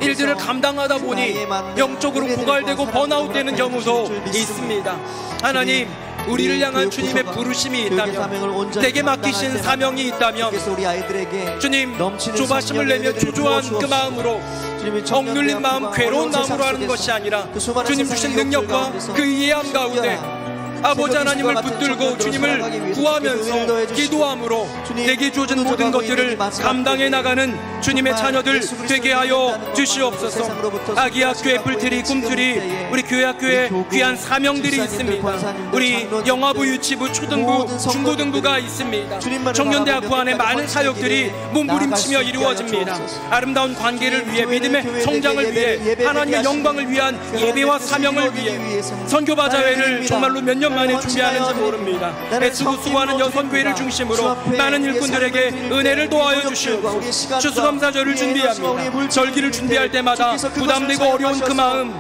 일들을 감당하다 보니 영적으로 고갈되고 번아웃되는 경우도 있습니다. 하나님, 우리를 향한 주님의 부르심이 있다면, 내게 맡기신 사명이 있다면 주님, 조바심을 내며 초조한 그 마음으로, 억눌린 마음, 괴로운 마음으로 하는 것이 아니라 주님 주신 능력과 그 이해함 가운데 아버지 하나님을 붙들고 주님을 구하면서 기도함으로 내게 주어진 모든 것들을 감당해 나가는 주님의 자녀들 되게 하여 주시옵소서. 아기 학교, 애플트리, 꿈트리, 우리 교회 학교에 귀한 사명들이 있습니다. 우리 영화부, 유치부, 초등부, 중고등부가 있습니다. 청년대학부 안에 많은 사역들이 몸부림치며 이루어집니다. 아름다운 관계를 위해, 믿음의 성장을 위해, 하나님의 영광을 위한 예배와 사명을 위해 선교바자회를 정말로 몇 년 만에 준비하는지 모릅니다. 애쓰고 수고하는 여선교회를 중심으로 많은 일꾼들에게 은혜를 도와여 주시옵소서. 추수감사절을 준비합니다. 절기를 준비할 때마다 부담되고 어려운 그 마음,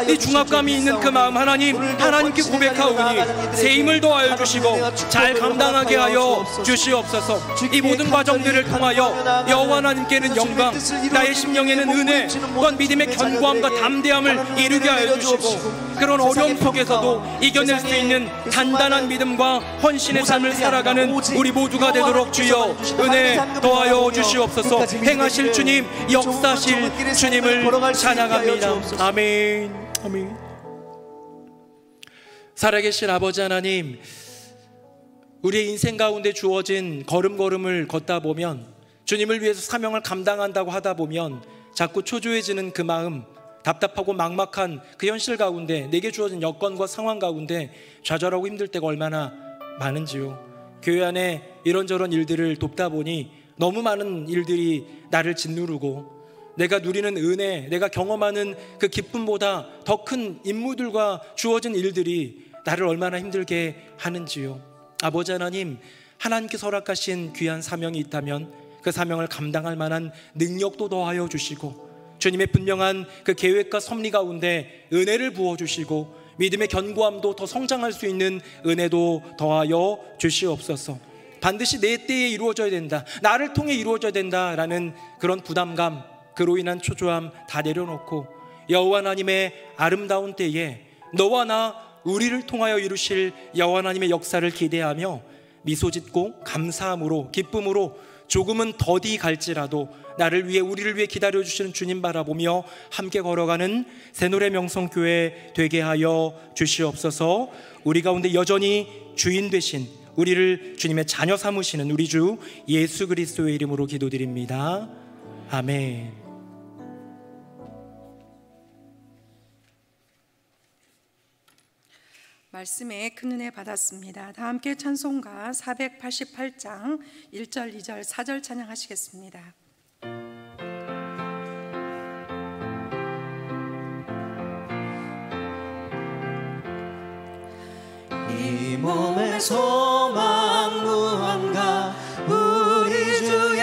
이 중압감이 있는 그 마음, 하나님께 고백하오니 새 힘을 도와여 주시고 잘 감당하게 하여 주시옵소서. 이 모든 과정들을 통하여 여호와 하나님께는 영광, 나의 심령에는 은혜, 또한 믿음의 견고함과 담대함을 이루게 하여 주시고, 그런 어려움 속에서도 이겨낼 수 있는 단단한 믿음과 헌신의 삶을 살아가는 우리 모두가 되도록 주여 은혜 더하여 주시옵소서. 행하실 주님, 역사실 주님을 찬양합니다. 아멘. 아멘. 살아계신 아버지 하나님, 우리의 인생 가운데 주어진 걸음걸음을 걷다 보면, 주님을 위해서 사명을 감당한다고 하다 보면 자꾸 초조해지는 그 마음, 답답하고 막막한 그 현실 가운데, 내게 주어진 여건과 상황 가운데 좌절하고 힘들 때가 얼마나 많은지요. 교회 안에 이런저런 일들을 돕다 보니 너무 많은 일들이 나를 짓누르고, 내가 누리는 은혜, 내가 경험하는 그 기쁨보다 더 큰 임무들과 주어진 일들이 나를 얼마나 힘들게 하는지요. 아버지 하나님, 하나님께서 허락하신 귀한 사명이 있다면 그 사명을 감당할 만한 능력도 더하여 주시고, 주님의 분명한 그 계획과 섭리 가운데 은혜를 부어주시고, 믿음의 견고함도 더 성장할 수 있는 은혜도 더하여 주시옵소서. 반드시 내 때에 이루어져야 된다, 나를 통해 이루어져야 된다라는 그런 부담감, 그로 인한 초조함 다 내려놓고 여호와 하나님의 아름다운 때에 너와 나 우리를 통하여 이루실 여호와 하나님의 역사를 기대하며 미소 짓고 감사함으로, 기쁨으로 조금은 더디 갈지라도 나를 위해, 우리를 위해 기다려주시는 주님 바라보며 함께 걸어가는 새노래 명성교회 되게 하여 주시옵소서. 우리 가운데 여전히 주인 되신, 우리를 주님의 자녀 삼으시는 우리 주 예수 그리스도의 이름으로 기도드립니다. 아멘. 말씀에 큰 은혜 받았습니다. 다 함께 찬송가 488장 1절, 2절, 4절 찬양하시겠습니다. 이 몸의 소망 무언가 우리 주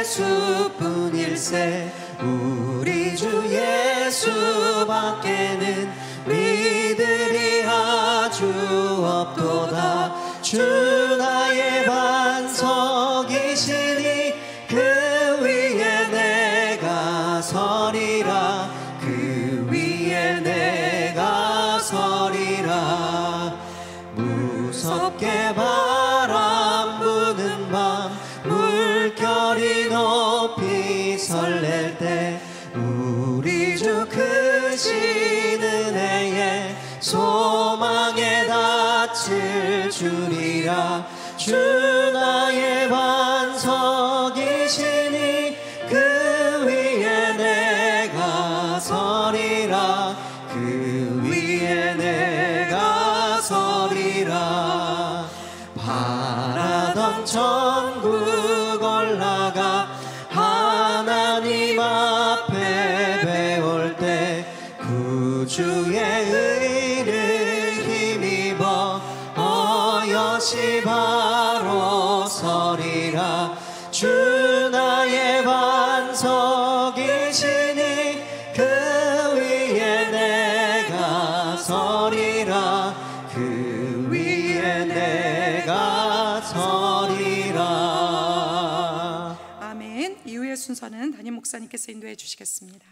예수뿐일세. 우리 주 예수밖에는 믿으리 아주 없도다. 주 나의 반석이시니 그 위에 내가 서리라. 그 위에 내가 서리라. 무섭게 바람 부는 밤 물결이 높이 설렐 때 우리 주 크신 은혜에 소망에 닻을 주리라. 주 나의 반석이시니 그 위에 내가 서리라. 그 위에 내가 서리라. 바라던 천국 올라가 하나님 앞에 배울 때 구주의 의를 힘입어 어여시 바로 서리라. 주 나의 반석이시니 그 위에 내가 서리라. 그 위에 내가 서리라. 아멘. 이후의 순서는 담임 목사님께서 인도해 주시겠습니다.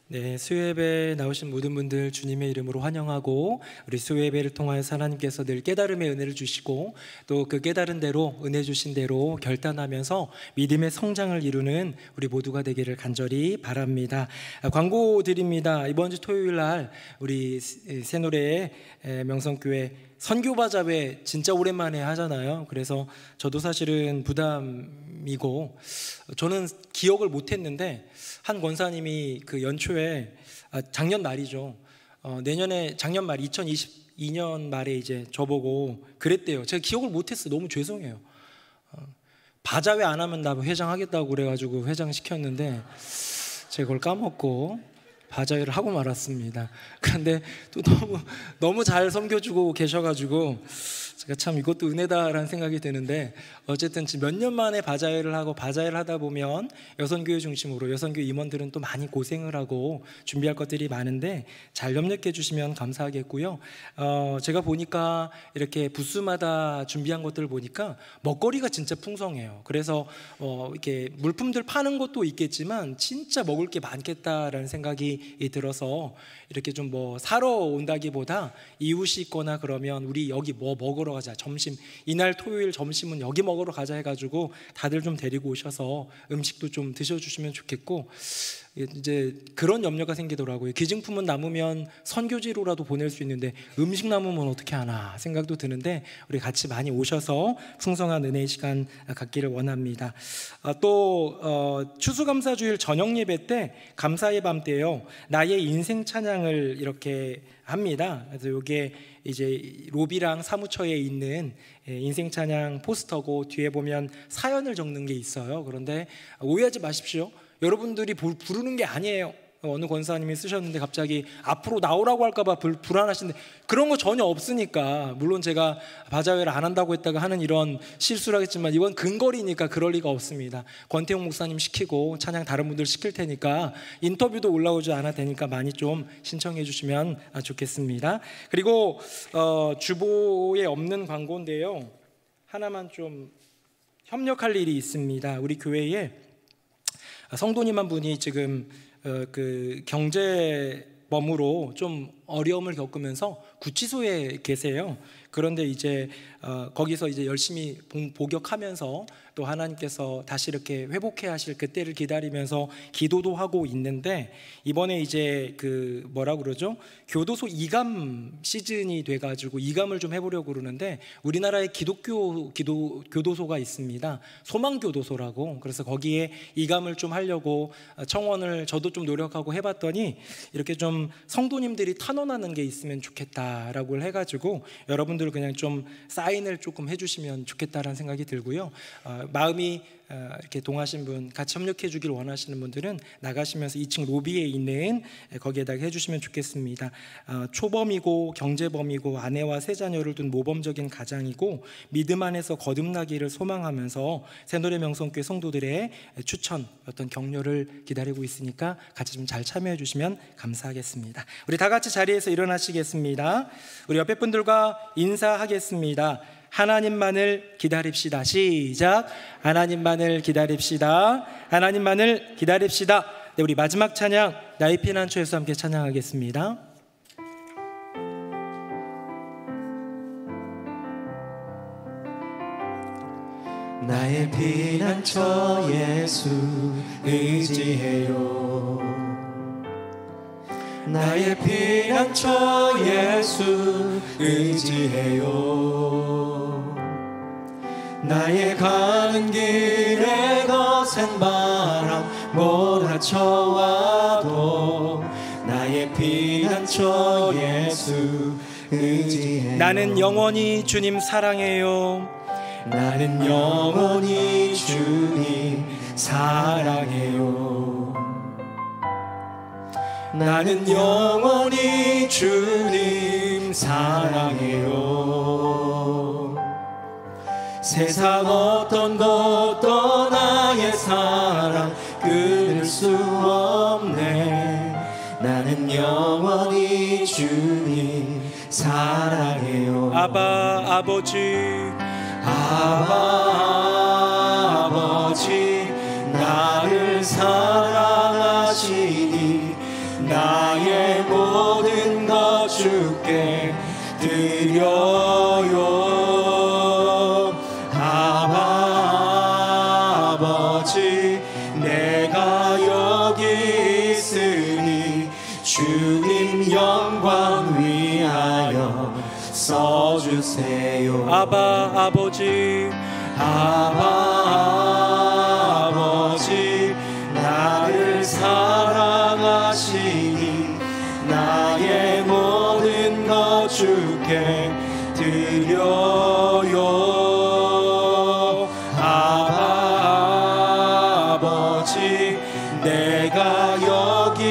네, 수요예배 나오신 모든 분들 주님의 이름으로 환영하고, 우리 수요예배를 통하여서 하나님께서 늘 깨달음의 은혜를 주시고 또 그 깨달은 대로 은혜 주신 대로 결단하면서 믿음의 성장을 이루는 우리 모두가 되기를 간절히 바랍니다. 광고 드립니다. 이번 주 토요일 날 우리 새노래 명성교회 선교바자회 진짜 오랜만에 하잖아요. 그래서 저도 사실은 부담이고, 저는 기억을 못했는데 한 권사님이 그 연초에 작년 말이죠. 내년에 작년 말 2022년 말에 이제 저보고 그랬대요. 제가 기억을 못했어요. 너무 죄송해요. 바자회 안 하면 나 회장하겠다고 그래가지고 회장 시켰는데 제가 그걸 까먹고 바자회를 하고 말았습니다. 그런데 또 너무 잘 섬겨주고 계셔가지고 제가 참 이것도 은혜다라는 생각이 드는데, 어쨌든 지금 몇 년 만에 바자회를 하고, 바자회를 하다 보면 여선교회 중심으로 여선교회 임원들은 또 많이 고생을 하고 준비할 것들이 많은데 잘 협력해 주시면 감사하겠고요. 제가 보니까 이렇게 부스마다 준비한 것들을 보니까 먹거리가 진짜 풍성해요. 그래서 이렇게 물품들 파는 것도 있겠지만 진짜 먹을 게 많겠다라는 생각이 들어서 이렇게 좀 뭐 사러 온다기보다 이웃이 있거나 그러면 우리 여기 뭐 먹으러 가자, 점심 이날 토요일 점심은 여기 먹으러 가자 해가지고 다들 좀 데리고 오셔서 음식도 좀 드셔주시면 좋겠고, 이제 그런 염려가 생기더라고요. 기증품은 남으면 선교지로라도 보낼 수 있는데 음식 남으면 어떻게 하나 생각도 드는데, 우리 같이 많이 오셔서 풍성한 은혜의 시간 갖기를 원합니다. 또 추수감사주일 저녁 예배 때, 감사의 밤 때요, 나의 인생 찬양을 이렇게 합니다. 그래서 이게 이제 로비랑 사무처에 있는 인생 찬양 포스터고, 뒤에 보면 사연을 적는 게 있어요. 그런데 오해하지 마십시오. 여러분들이 부르는 게 아니에요. 어느 권사님이 쓰셨는데 갑자기 앞으로 나오라고 할까봐 불안하신데, 그런 거 전혀 없으니까. 물론 제가 바자회를 안 한다고 했다가 하는 이런 실수를 하겠지만 이건 근거리니까 그럴 리가 없습니다. 권태용 목사님 시키고 찬양 다른 분들 시킬 테니까 인터뷰도 올라오지 않아도 되니까 많이 좀 신청해 주시면 좋겠습니다. 그리고 주보에 없는 광고인데요, 하나만 좀 협력할 일이 있습니다. 우리 교회에 성도님 한 분이 지금 그 경제범으로 좀 어려움을 겪으면서 구치소에 계세요. 그런데 이제 거기서 이제 열심히 복역하면서 또 하나님께서 다시 이렇게 회복해 하실 그때를 기다리면서 기도도 하고 있는데, 이번에 이제 그 뭐라 그러죠? 교도소 이감 시즌이 돼가지고 이감을 좀 해보려고 그러는데, 우리나라에 기독교 교도소가 있습니다. 소망교도소라고. 그래서 거기에 이감을 좀 하려고 청원을 저도 좀 노력하고 해봤더니, 이렇게 좀 성도님들이 탄원하는 게 있으면 좋겠다라고 해가지고 여러분들 그냥 좀 사인을 조금 해주시면 좋겠다라는 생각이 들고요. 마음이 이렇게 동하신 분, 같이 협력해 주길 원하시는 분들은 나가시면서 2층 로비에 있는 거기에다가 해주시면 좋겠습니다. 초범이고 경제범이고 아내와 세 자녀를 둔 모범적인 가장이고 믿음 안에서 거듭나기를 소망하면서 새노래 명성교회 성도들의 추천, 어떤 격려를 기다리고 있으니까 같이 좀 잘 참여해 주시면 감사하겠습니다. 우리 다 같이 자리에서 일어나시겠습니다. 우리 옆에 분들과 인사하겠습니다. 하나님만을 기다립시다. 시작. 하나님만을 기다립시다. 하나님만을 기다립시다. 네, 우리 마지막 찬양 나의 피난처에서 함께 찬양하겠습니다. 나의 피난처 예수 의지해요. 나의 피난처 예수 의지해요. 나의 가는 길에 거센 바람 몰아쳐와도 나의 피난처 예수 의지해요. 나는 영원히 주님 사랑해요. 나는 영원히 주님 사랑해요. 나는 영원히 주님 사랑해요. 세상 어떤 것도 나의 사랑 끊을 수 없네. 나는 영원히 주님 사랑해요. 아바 아버지, 아바 아버지 나를 사랑하시니 나의 모든 것 주께 드려요. 아버지 내가 여기 있으니 주님 영광 위하여 써주세요. 아버지 나를 사랑하시니 나의 모든 것 주께 드려요. 아버지 내가 여기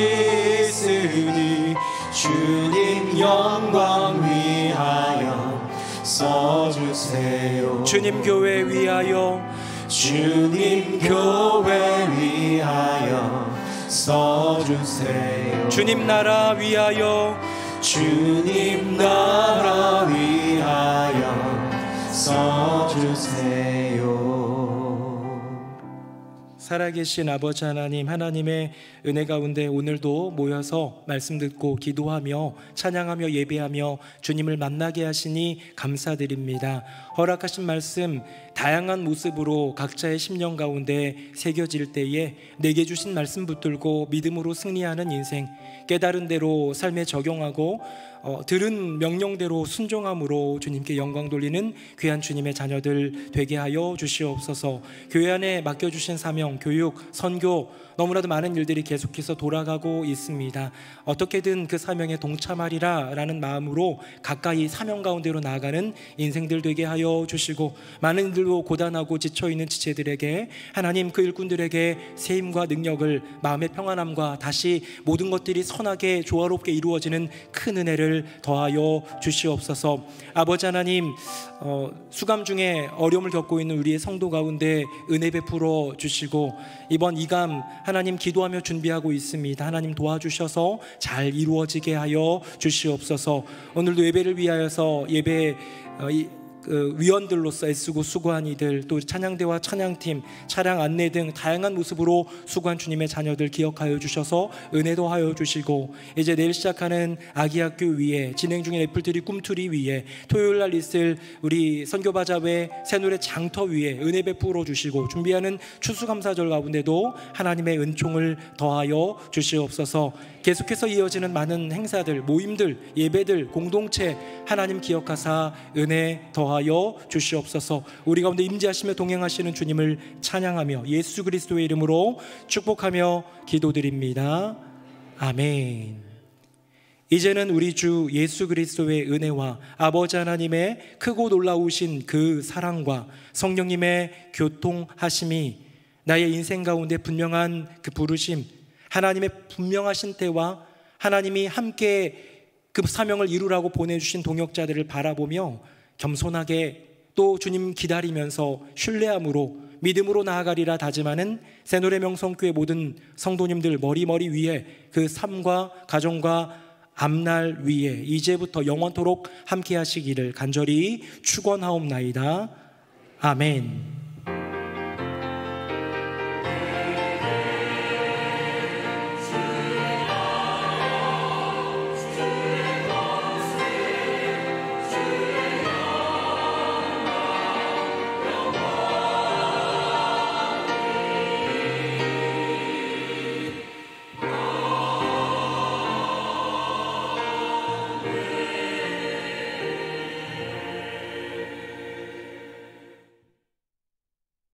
있으니 주님 영광 위하여 써주세요. 주님 교회 위하여 주님 교회 위하여 써주세요. 주님 나라 위하여 주님 나라 위하여 써주세요. 살아계신 아버지 하나님, 하나님의 은혜 가운데 오늘도 모여서 말씀 듣고 기도하며 찬양하며 예배하며 주님을 만나게 하시니 감사드립니다. 허락하신 말씀 다양한 모습으로 각자의 심령 가운데 새겨질 때에 내게 주신 말씀 붙들고 믿음으로 승리하는 인생, 깨달은 대로 삶에 적용하고 들은 명령대로 순종함으로 주님께 영광 돌리는 귀한 주님의 자녀들 되게 하여 주시옵소서. 교회 안에 맡겨주신 사명, 교육, 선교 너무나도 많은 일들이 계속해서 돌아가고 있습니다. 어떻게든 그 사명에 동참하리라 라는 마음으로 가까이 사명 가운데로 나아가는 인생들 되게 하여 주시고, 많은 일들로 고단하고 지쳐있는 지체들에게 하나님 그 일꾼들에게 세임과 능력을, 마음의 평안함과 다시 모든 것들이 선하게 조화롭게 이루어지는 큰 은혜를 더하여 주시옵소서. 아버지 하나님, 수감 중에 어려움을 겪고 있는 우리의 성도 가운데 은혜 베풀어 주시고, 이번 이감 하나님 기도하며 준비하고 있습니다. 하나님 도와주셔서 잘 이루어지게 하여 주시옵소서. 오늘도 예배를 위하여서 예배 위원들로서 애쓰고 수고한 이들, 또 찬양대와 찬양팀, 차량 안내 등 다양한 모습으로 수고한 주님의 자녀들 기억하여 주셔서 은혜도 하여 주시고, 이제 내일 시작하는 아기학교 위에, 진행 중인 애플트리 꿈트리 위에, 토요일날 있을 우리 선교바자회 새노래 장터 위에 은혜 베풀어 주시고, 준비하는 추수감사절 가운데도 하나님의 은총을 더하여 주시옵소서. 계속해서 이어지는 많은 행사들, 모임들, 예배들, 공동체 하나님 기억하사 은혜 더하여 주시옵소서. 우리 가운데 임재하시며 동행하시는 주님을 찬양하며 예수 그리스도의 이름으로 축복하며 기도드립니다. 아멘. 이제는 우리 주 예수 그리스도의 은혜와 아버지 하나님의 크고 놀라우신 그 사랑과 성령님의 교통하심이 나의 인생 가운데 분명한 그 부르심, 하나님의 분명하신 때와 하나님이 함께 그 사명을 이루라고 보내주신 동역자들을 바라보며 겸손하게 또 주님 기다리면서 신뢰함으로 믿음으로 나아가리라 다짐하는 새노래 명성교회 모든 성도님들 머리 위에 그 삶과 가정과 앞날 위에 이제부터 영원토록 함께 하시기를 간절히 축원하옵나이다. 아멘.